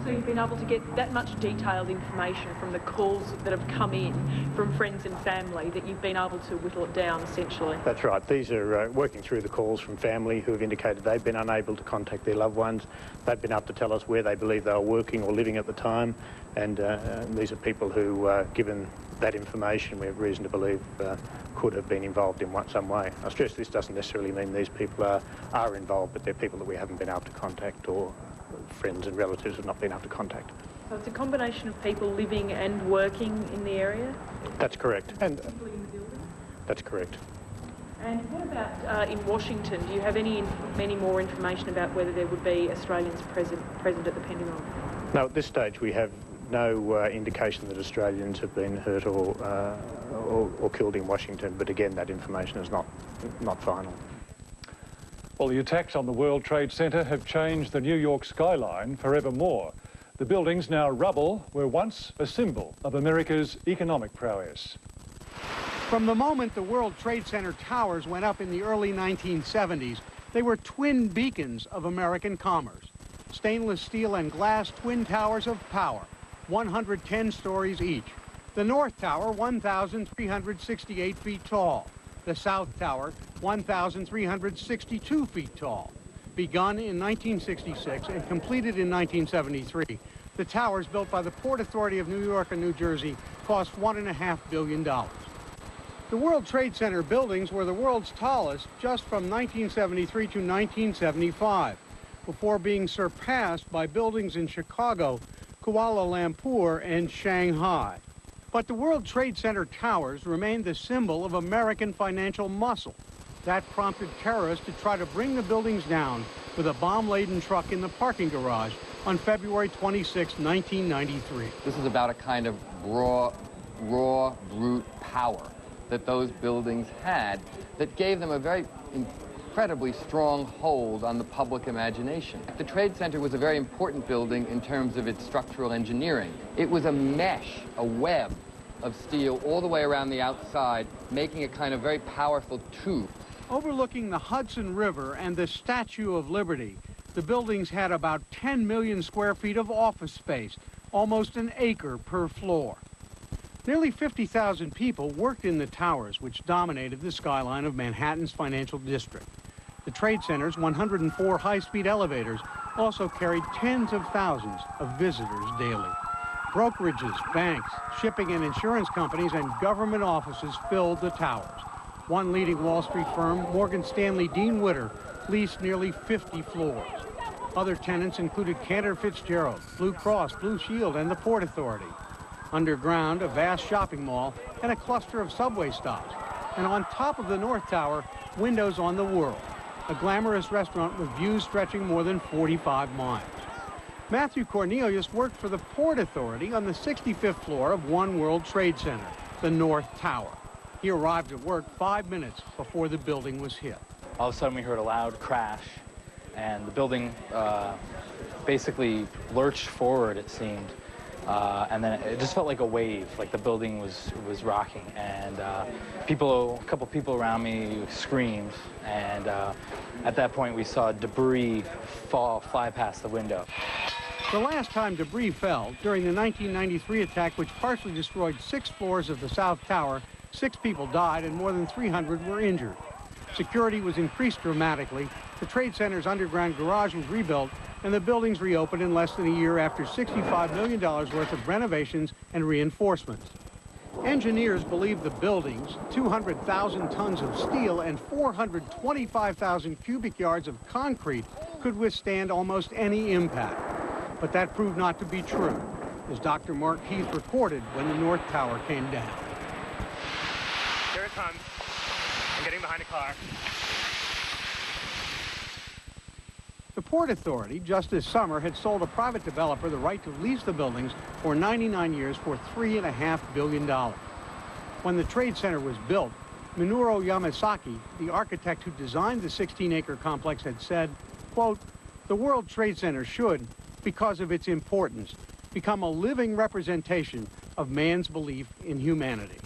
So you've been able to get that much detailed information from the calls that have come in from friends and family that you've been able to whittle it down, essentially? That's right. These are working through the calls from family who have indicated they've been unable to contact their loved ones. They've been able to tell us where they believe they were working or living at the time, and these are people who, given that information, we have reason to believe could have been involved in some way. I stress this doesn't necessarily mean these people are involved, but they're people that we haven't been able to contact, or friends and relatives have not been able to contact. So it's a combination of people living and working in the area? That's correct. And people in the building? That's correct. And what about in Washington? Do you have any more information about whether there would be Australians present at the Pentagon? No, at this stage we have no indication that Australians have been hurt or killed in Washington, but again, that information is not final. Well, the attacks on the World Trade Center have changed the New York skyline forevermore. The buildings, now rubble, were once a symbol of America's economic prowess. From the moment the World Trade Center towers went up in the early 1970s, they were twin beacons of American commerce. Stainless steel and glass twin towers of power, 110 stories each. The North Tower, 1,368 feet tall. The South Tower, 1,362 feet tall. Begun in 1966 and completed in 1973, the towers built by the Port Authority of New York and New Jersey cost $1.5 billion. The World Trade Center buildings were the world's tallest just from 1973 to 1975, before being surpassed by buildings in Chicago, Kuala Lumpur, and Shanghai. But the World Trade Center towers remained the symbol of American financial muscle. That prompted terrorists to try to bring the buildings down with a bomb-laden truck in the parking garage on February 26, 1993. This is about a kind of raw, brute power that those buildings had that gave them a very incredibly strong hold on the public imagination. The Trade Center was a very important building in terms of its structural engineering. It was a mesh, a web of steel all the way around the outside, making a kind of very powerful tube. Overlooking the Hudson River and the Statue of Liberty, the buildings had about 10 million square feet of office space, almost an acre per floor. Nearly 50,000 people worked in the towers, which dominated the skyline of Manhattan's financial district. The Trade Center's 104 high-speed elevators also carried tens of thousands of visitors daily. Brokerages, banks, shipping and insurance companies, and government offices filled the towers. One leading Wall Street firm, Morgan Stanley Dean Witter, leased nearly 50 floors. Other tenants included Cantor Fitzgerald, Blue Cross, Blue Shield, and the Port Authority. Underground, a vast shopping mall and a cluster of subway stops. And on top of the North Tower, windows on the world, a glamorous restaurant with views stretching more than 45 miles. Matthew Cornelius worked for the Port Authority on the 65th floor of One World Trade Center, the North Tower. He arrived at work 5 minutes before the building was hit. All of a sudden we heard a loud crash, and the building basically lurched forward, it seemed. And then it just felt like a wave, like the building was rocking. And a couple people around me screamed, and at that point we saw debris fly past the window. The last time debris fell, during the 1993 attack, which partially destroyed 6 floors of the South Tower, 6 people died and more than 300 were injured. Security was increased dramatically, the Trade Center's underground garage was rebuilt, and the buildings reopened in less than a year after $65 million worth of renovations and reinforcements. Engineers believe the buildings, 200,000 tons of steel and 425,000 cubic yards of concrete could withstand almost any impact. But that proved not to be true, as Dr. Mark Keith recorded when the North Tower came down. Here it comes. I'm getting behind a car. The Port Authority, just this summer, had sold a private developer the right to lease the buildings for 99 years for $3.5 billion. When the Trade Center was built, Minoru Yamasaki, the architect who designed the 16-acre complex, had said, quote, "The World Trade Center should, because of its importance, become a living representation of man's belief in humanity."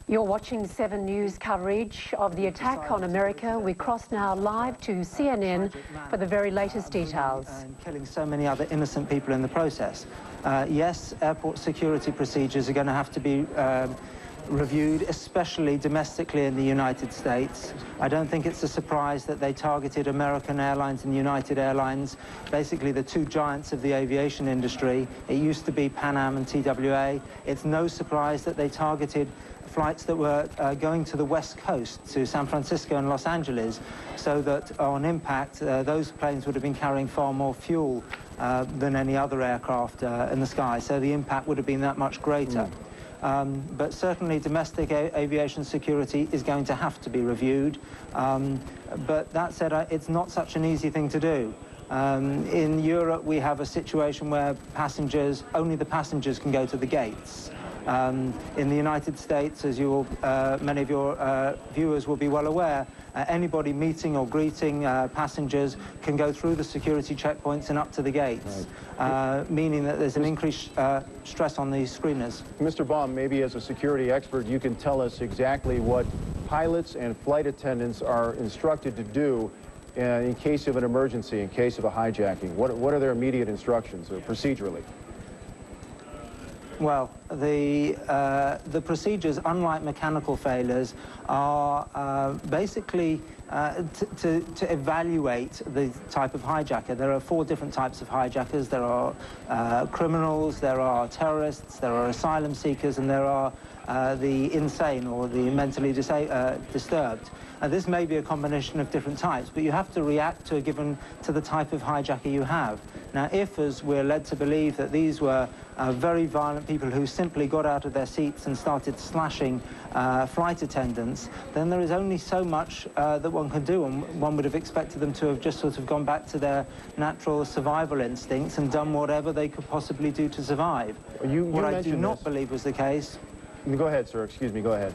You're watching 7 News coverage of the attack on America. We cross now live to CNN for the very latest details. And killing so many other innocent people in the process. Yes, airport security procedures are going to have to be reviewed, especially domestically in the United States. I don't think it's a surprise that they targeted American Airlines and United Airlines, basically the 2 giants of the aviation industry. It used to be Pan Am and TWA. It's no surprise that they targeted flights that were going to the West Coast, to San Francisco and Los Angeles, so that on impact, those planes would have been carrying far more fuel than any other aircraft in the sky, so the impact would have been that much greater. But certainly domestic aviation security is going to have to be reviewed. But that said, it's not such an easy thing to do. In Europe, we have a situation where only the passengers can go to the gates. In the United States, as many of your viewers will be well aware, anybody meeting or greeting passengers can go through the security checkpoints and up to the gates, meaning that there's an increased stress on these screeners. Mr. Baum, maybe as a security expert, you can tell us exactly what pilots and flight attendants are instructed to do in case of an emergency, in case of a hijacking. What are their immediate instructions procedurally? Well, the procedures, unlike mechanical failures, are basically to evaluate the type of hijacker. There are 4 different types of hijackers. There are criminals, there are terrorists, there are asylum seekers, and there are the insane or the mentally disturbed. This may be a combination of different types, but you have to react to the type of hijacker you have. Now, if, as we're led to believe, that these were very violent people who simply got out of their seats and started slashing flight attendants, then there is only so much that one can do, and one would have expected them to have just sort of gone back to their natural survival instincts and done whatever they could possibly do to survive. What I do not believe was the case. Go ahead, sir. Excuse me. Go ahead.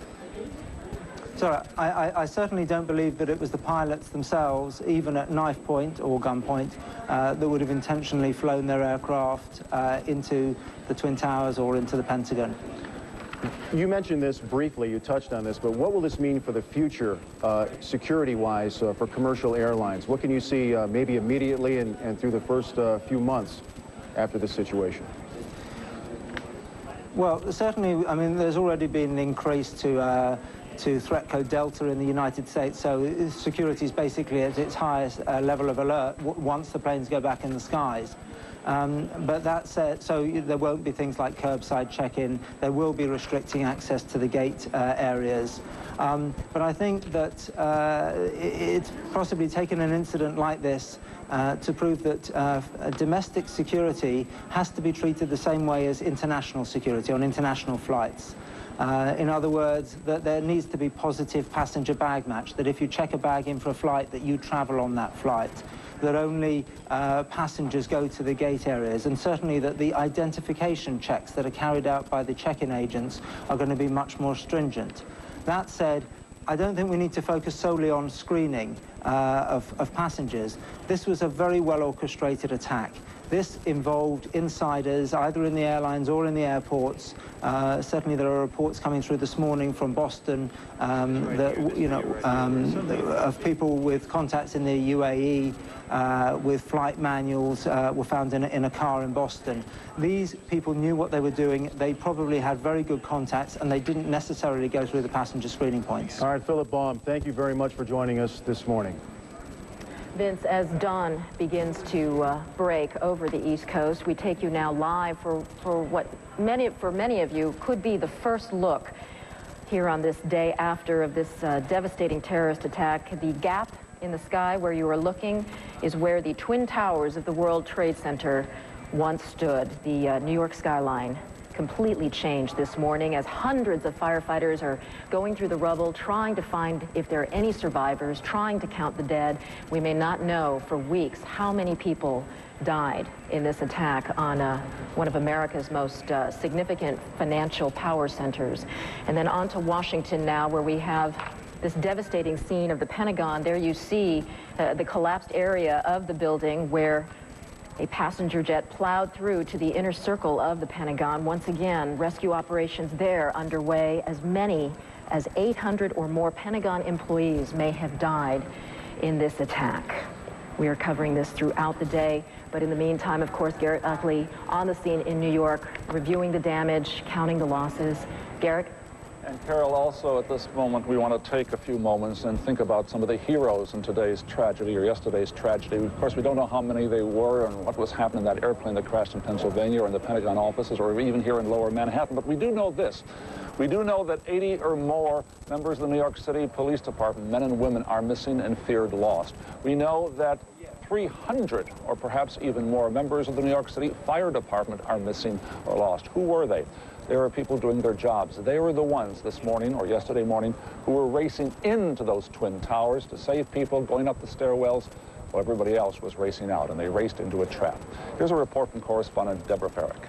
So I certainly don't believe that it was the pilots themselves, even at knife point or gun point, that would have intentionally flown their aircraft into the Twin Towers or into the Pentagon. You mentioned this briefly, you touched on this, but what will this mean for the future, security-wise, for commercial airlines? What can you see maybe immediately and through the first few months after this situation? Well, certainly, I mean, there's already been an increase to threat code Delta in the United States, so security is basically at its highest level of alert once the planes go back in the skies. But that said, so there won't be things like curbside check-in. There will be restricting access to the gate areas. But I think that it's possibly taken an incident like this to prove that domestic security has to be treated the same way as international security on international flights. In other words, that there needs to be positive passenger bag match, that if you check a bag in for a flight, that you travel on that flight, that only passengers go to the gate areas, and certainly that the identification checks that are carried out by the check-in agents are going to be much more stringent. That said, I don't think we need to focus solely on screening of passengers. This was a very well-orchestrated attack. This involved insiders, either in the airlines or in the airports. Certainly there are reports coming through this morning from Boston that, of people with contacts in the UAE with flight manuals were found in a car in Boston. These people knew what they were doing. They probably had very good contacts, and they didn't necessarily go through the passenger screening points. All right, Philip Baum, thank you very much for joining us this morning. Vince, as dawn begins to break over the East Coast, we take you now live for what for many of you could be the first look here on this day after of this devastating terrorist attack. The gap in the sky where you are looking is where the Twin Towers of the World Trade Center once stood. The New York skyline completely changed this morning as hundreds of firefighters are going through the rubble, trying to find if there are any survivors, trying to count the dead. We may not know for weeks how many people died in this attack on one of America's most significant financial power centers. And then on to Washington now, where we have this devastating scene of the Pentagon. There you see the collapsed area of the building where a passenger jet plowed through to the inner circle of the Pentagon. Once again, rescue operations there underway. As many as 800 or more Pentagon employees may have died in this attack. We are covering this throughout the day, but in the meantime, of course, Garrett Uckley on the scene in New York, reviewing the damage, counting the losses. Garrett? And Carol, also at this moment, we want to take a few moments and think about some of the heroes in today's tragedy or yesterday's tragedy. Of course, we don't know how many they were and what was happening in that airplane that crashed in Pennsylvania or in the Pentagon offices or even here in Lower Manhattan. But we do know this. We do know that 80 or more members of the New York City Police Department, men and women, are missing and feared lost. We know that 300 or perhaps even more members of the New York City Fire Department are missing or lost. Who were they? They were people doing their jobs. They were the ones this morning or yesterday morning who were racing into those Twin Towers to save people, going up the stairwells while everybody else was racing out, and they raced into a trap. Here's a report from correspondent Deborah Farrick.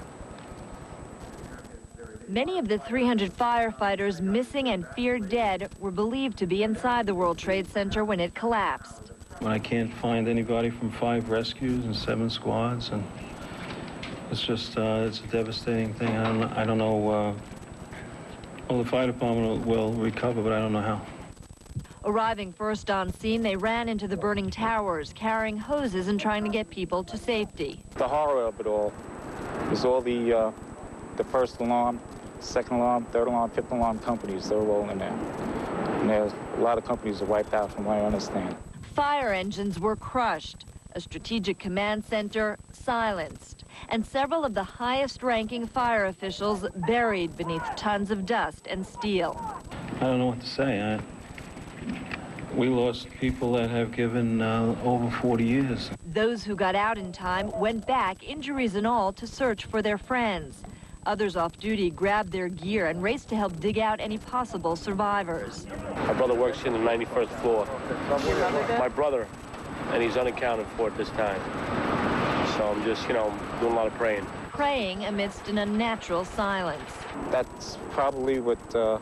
Many of the 300 firefighters missing and feared dead were believed to be inside the World Trade Center when it collapsed. I can't find anybody from 5 rescues and 7 squads, and it's just, it's a devastating thing. I don't know, well, the fire department will recover, but I don't know how. Arriving first on scene, they ran into the burning towers, carrying hoses and trying to get people to safety. The horror of it all is all the the first alarm, second alarm, third alarm, fifth alarm companies, they're rolling there. And there's a lot of companies are wiped out from what I understand. Fire engines were crushed, a strategic command center silenced, and several of the highest-ranking fire officials buried beneath tons of dust and steel. I don't know what to say. We lost people that have given over 40 years. Those who got out in time went back, injuries and all, to search for their friends. Others off duty grabbed their gear and raced to help dig out any possible survivors. My brother works in the 91st floor. My brother, and he's unaccounted for at this time. So I'm just, doing a lot of praying. Praying amidst an unnatural silence. That's probably what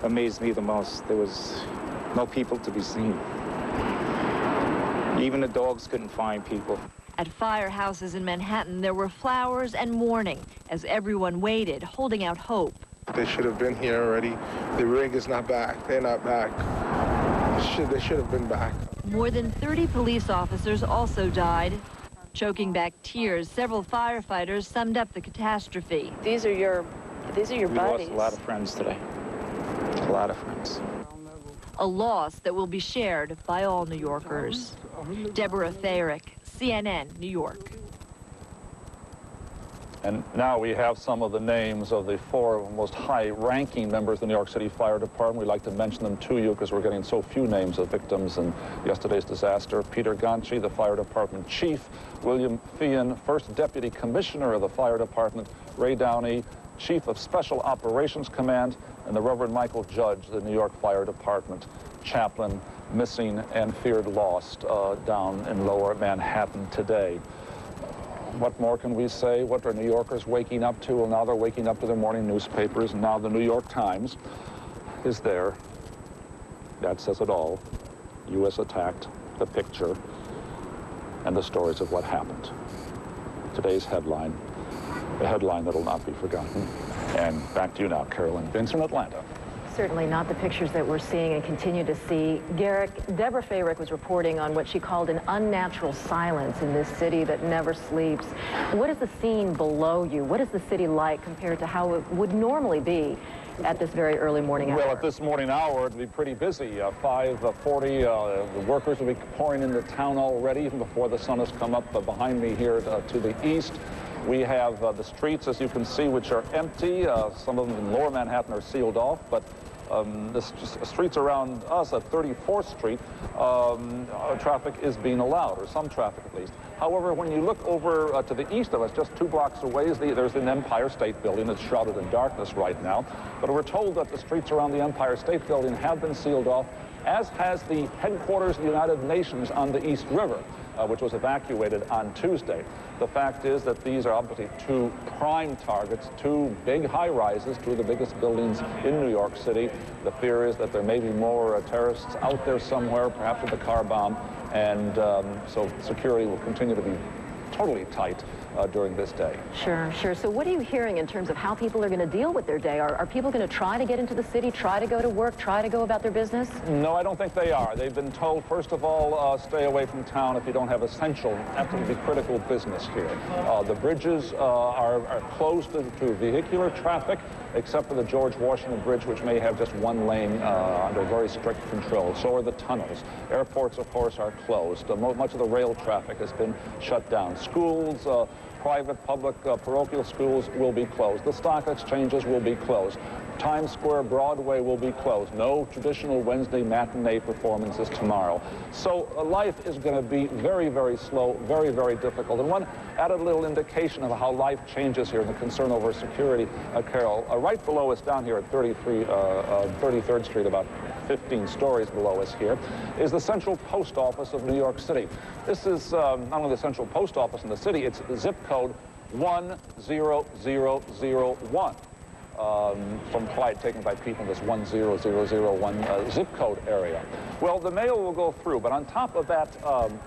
amazed me the most. There was no people to be seen. Even the dogs couldn't find people. At firehouses in Manhattan, there were flowers and mourning as everyone waited, holding out hope. They should have been here already. The rig is not back. They're not back. They should have been back. More than 30 police officers also died. Choking back tears, several firefighters summed up the catastrophe. These are your buddies. We lost a lot of friends today. A lot of friends. A loss that will be shared by all New Yorkers. Deborah Therick, CNN, New York. And now we have some of the names of the four most high-ranking members of the New York City Fire Department. We'd like to mention them to you because we're getting so few names of victims in yesterday's disaster. Peter Gonchi, the Fire Department Chief. William Feehan, First Deputy Commissioner of the Fire Department. Ray Downey, Chief of Special Operations Command. And the Reverend Michael Judge, the New York Fire Department chaplain, missing and feared lost down in lower Manhattan today. What more can we say? What are New Yorkers waking up to? Well, now they're waking up to their morning newspapers, and now the New York Times is there. That says it all. U.S. attacked, the picture, and the stories of what happened. Today's headline, a headline that will not be forgotten. And back to you now, Carolyn Vince in Atlanta. Certainly not the pictures that we're seeing and continue to see. Garrick, Deborah Therick was reporting on what she called an unnatural silence in this city that never sleeps. What is the scene below you? What is the city like compared to how it would normally be at this very early morning hour? Well, at this morning hour, it'll be pretty busy. 5:40, the workers will be pouring into town already, even before the sun has come up behind me here to the east. We have the streets, as you can see, which are empty. Some of them in lower Manhattan are sealed off, but the streets around us at 34th Street, traffic is being allowed, or some traffic at least. However, when you look over to the east of us, just 2 blocks away, there's an Empire State Building that's shrouded in darkness right now. But we're told that the streets around the Empire State Building have been sealed off, as has the headquarters of the United Nations on the East River, which was evacuated on Tuesday. The fact is that these are obviously 2 prime targets, 2 big high-rises, 2 of the biggest buildings in New York City. The fear is that there may be more terrorists out there somewhere, perhaps with a car bomb, and so security will continue to be totally tight during this day. Sure, sure. So what are you hearing in terms of how people are going to deal with their day? Are people going to try to get into the city, try to go to work, try to go about their business? No, I don't think they are. They've been told, first of all, stay away from town if you don't have essential, absolutely critical business here. The bridges are closed to vehicular traffic, except for the George Washington Bridge, which may have just 1 lane under very strict control. So are the tunnels. Airports, of course, are closed. Much of the rail traffic has been shut down. Schools, private, public, parochial schools will be closed. The stock exchanges will be closed. Times Square, Broadway will be closed. No traditional Wednesday matinee performances tomorrow. So life is going to be very, very slow, very, very difficult. And one added little indication of how life changes here and the concern over security, Carol, right below us down here at 33rd Street, about 15 stories below us here, is the Central Post Office of New York City. This is not only the Central Post Office in the city, it's zip code 10001. From flight taken by people in this 10001 zip code area. Well, the mail will go through, but on top of that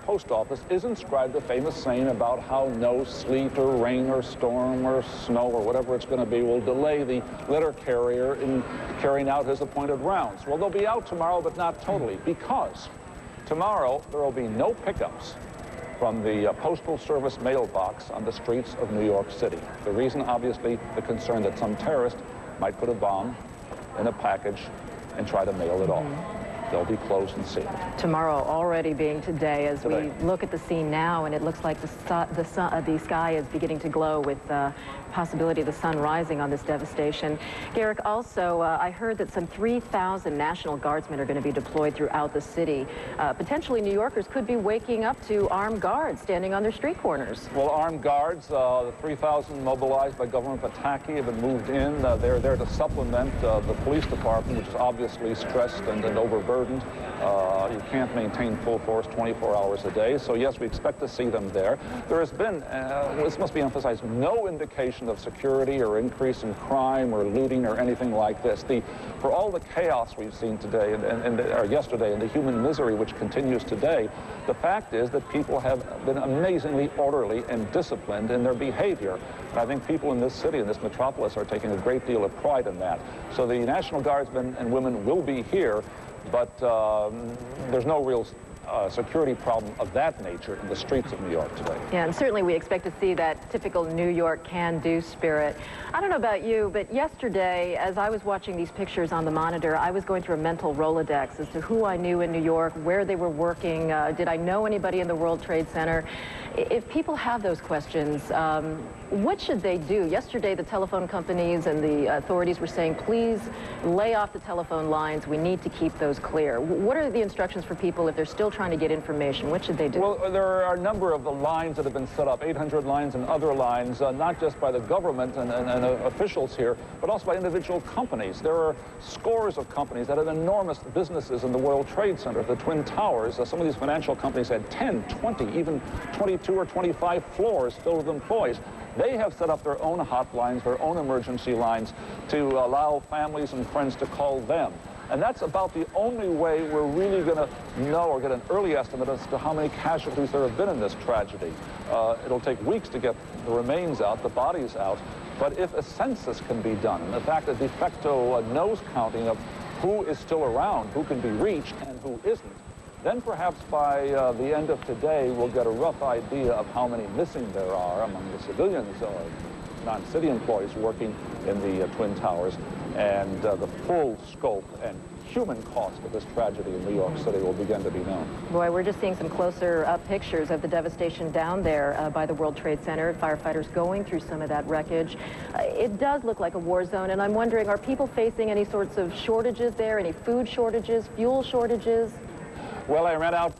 post office is inscribed a famous saying about how no sleet or rain or storm or snow or whatever it's going to be will delay the letter carrier in carrying out his appointed rounds. Well, they'll be out tomorrow, but not totally, because tomorrow there will be no pickups from the Postal Service mailbox on the streets of New York City. The reason, obviously, the concern that some terrorist might put a bomb in a package and try to mail it off. They'll be closed and sealed. Tomorrow already being today, as we look at the scene now, and it looks like the sky is beginning to glow with possibility of the sun rising on this devastation. Garrick, also, I heard that some 3,000 National Guardsmen are going to be deployed throughout the city. Potentially, New Yorkers could be waking up to armed guards standing on their street corners. Well, armed guards, the 3,000 mobilized by Governor Pataki have been moved in. They're there to supplement the police department, which is obviously stressed and overburdened. You can't maintain full force 24 hours a day. So, yes, we expect to see them there. There has been, this must be emphasized, no indication of security or increase in crime or looting or anything like this. For all the chaos we've seen today or yesterday and the human misery which continues today, the fact is that people have been amazingly orderly and disciplined in their behavior. And I think people in this city, in this metropolis, are taking a great deal of pride in that. So the National Guardsmen and women will be here, but there's no real security problem of that nature in the streets of New York today. Yeah, and certainly we expect to see that typical New York can-do spirit. I don't know about you, but yesterday, as I was watching these pictures on the monitor, I was going through a mental Rolodex as to who I knew in New York, where they were working, did I know anybody in the World Trade Center? If people have those questions, what should they do? Yesterday, the telephone companies and the authorities were saying, please lay off the telephone lines. We need to keep those clear. What are the instructions for people if they're still trying to get information? What should they do? Well, there are a number of the lines that have been set up, 800 lines and other lines, not just by the government and officials here, but also by individual companies. There are scores of companies that have enormous businesses in the World Trade Center, the Twin Towers. Some of these financial companies had 10, 20, even 22 or 25 floors filled with employees. They have set up their own hotlines, their own emergency lines to allow families and friends to call them. And that's about the only way we're really going to know or get an early estimate as to how many casualties there have been in this tragedy. It'll take weeks to get the remains out, the bodies out. But if a census can be done, and the fact that de facto nose counting of who is still around, who can be reached, and who isn't, then perhaps by the end of today, we'll get a rough idea of how many missing there are among the civilians, non-city employees working in the Twin Towers, and the full scope and human cost of this tragedy in New York City will begin to be known. Boy, we're just seeing some closer up pictures of the devastation down there by the World Trade Center. Firefighters going through some of that wreckage. It does look like a war zone, and I'm wondering, are people facing any sorts of shortages there, any food shortages, fuel shortages? Well, I ran out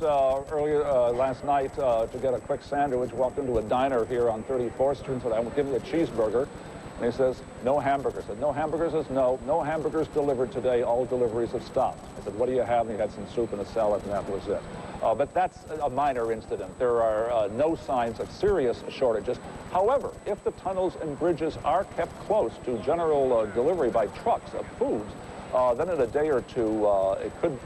earlier last night to get a quick sandwich, walked into a diner here on 34th Street and said, "I will give me a cheeseburger." And he says, "No hamburgers." I said, "No hamburgers?" He says, "No hamburgers delivered today. All deliveries have stopped." I said, "What do you have?" And he had some soup and a salad, and that was it. But that's a minor incident. There are no signs of serious shortages. However, if the tunnels and bridges are kept close to general delivery by trucks of foods, then in a day or two,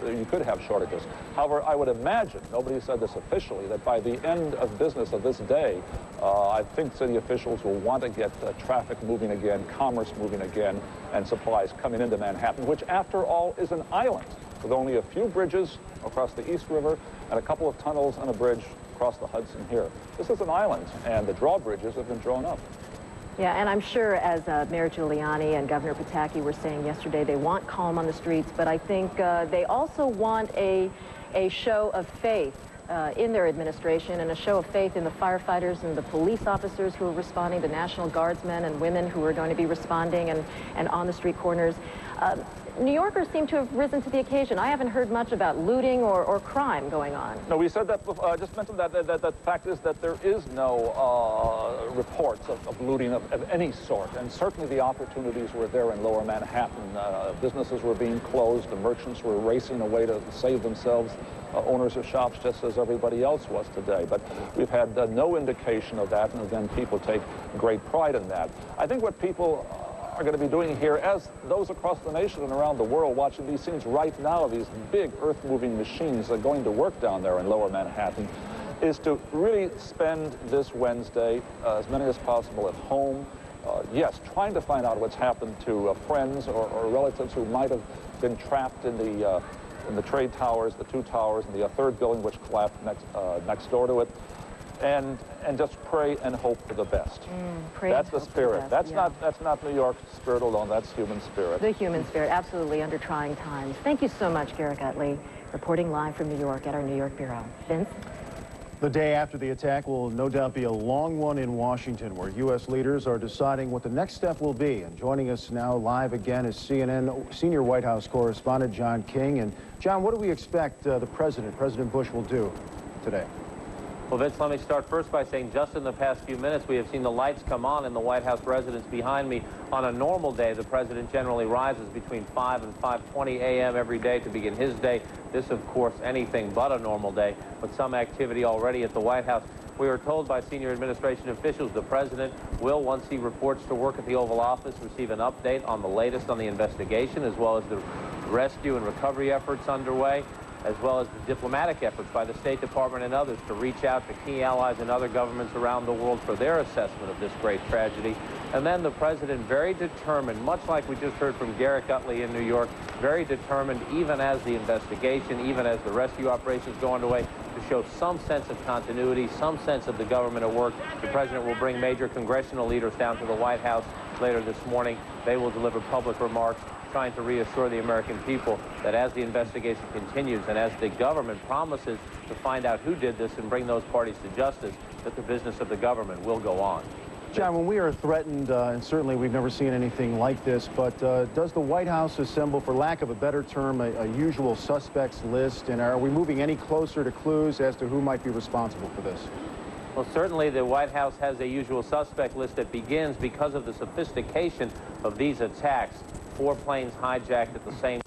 you could have shortages. However, I would imagine, nobody said this officially, that by the end of business of this day, I think city officials will want to get traffic moving again, commerce moving again, and supplies coming into Manhattan, which after all is an island with only a few bridges across the East River and a couple of tunnels and a bridge across the Hudson here. This is an island, and the drawbridges have been drawn up. Yeah, and I'm sure, as Mayor Giuliani and Governor Pataki were saying yesterday, they want calm on the streets, but I think they also want a show of faith in their administration and a show of faith in the firefighters and the police officers who are responding, the National Guardsmen and women who are going to be responding and on the street corners. New Yorkers seem to have risen to the occasion. I haven't heard much about looting or crime going on. No, we said that, just mentioned that the fact is that there is no reports of looting of any sort, and certainly the opportunities were there in Lower Manhattan. Businesses were being closed, the merchants were racing away to save themselves, owners of shops just as everybody else was today. But we've had no indication of that, and again, people take great pride in that. I think what people are going to be doing here, as those across the nation and around the world watching these scenes right now, these big earth-moving machines that are going to work down there in Lower Manhattan, is to really spend this Wednesday, as many as possible, at home. Yes, trying to find out what's happened to friends or relatives who might have been trapped in the trade towers, the two towers, and the third building which collapsed next door to it. and just pray and hope for the best. Pray that's and the hope for the spirit. best, That's not New York spirit alone. That's human spirit. The human spirit, absolutely, under trying times. Thank you so much, Garrick Utley, reporting live from New York at our New York Bureau. Vince? The day after the attack will no doubt be a long one in Washington, where U.S. leaders are deciding what the next step will be. And joining us now live again is CNN senior White House correspondent John King. And John, what do we expect President Bush, will do today? Well, Vince, let me start first by saying just in the past few minutes, we have seen the lights come on in the White House residence behind me. On a normal day, the president generally rises between 5 and 5:20 a.m. every day to begin his day. This, of course, anything but a normal day, but some activity already at the White House. We are told by senior administration officials the president will, once he reports to work at the Oval Office, receive an update on the latest on the investigation, as well as the rescue and recovery efforts underway, as well as the diplomatic efforts by the State Department and others to reach out to key allies and other governments around the world for their assessment of this great tragedy. And then the president, very determined, much like we just heard from Garrick Utley in New York, very determined, even as the investigation, even as the rescue operations go underway, to show some sense of continuity, some sense of the government at work. The president will bring major congressional leaders down to the White House later this morning. They will deliver public remarks, trying to reassure the American people that as the investigation continues and as the government promises to find out who did this and bring those parties to justice, that the business of the government will go on. John, when we are threatened, and certainly we've never seen anything like this, but does the White House assemble, for lack of a better term, a usual suspects list? And are we moving any closer to clues as to who might be responsible for this? Well, certainly the White House has a usual suspect list that begins because of the sophistication of these attacks. 4 planes hijacked at the same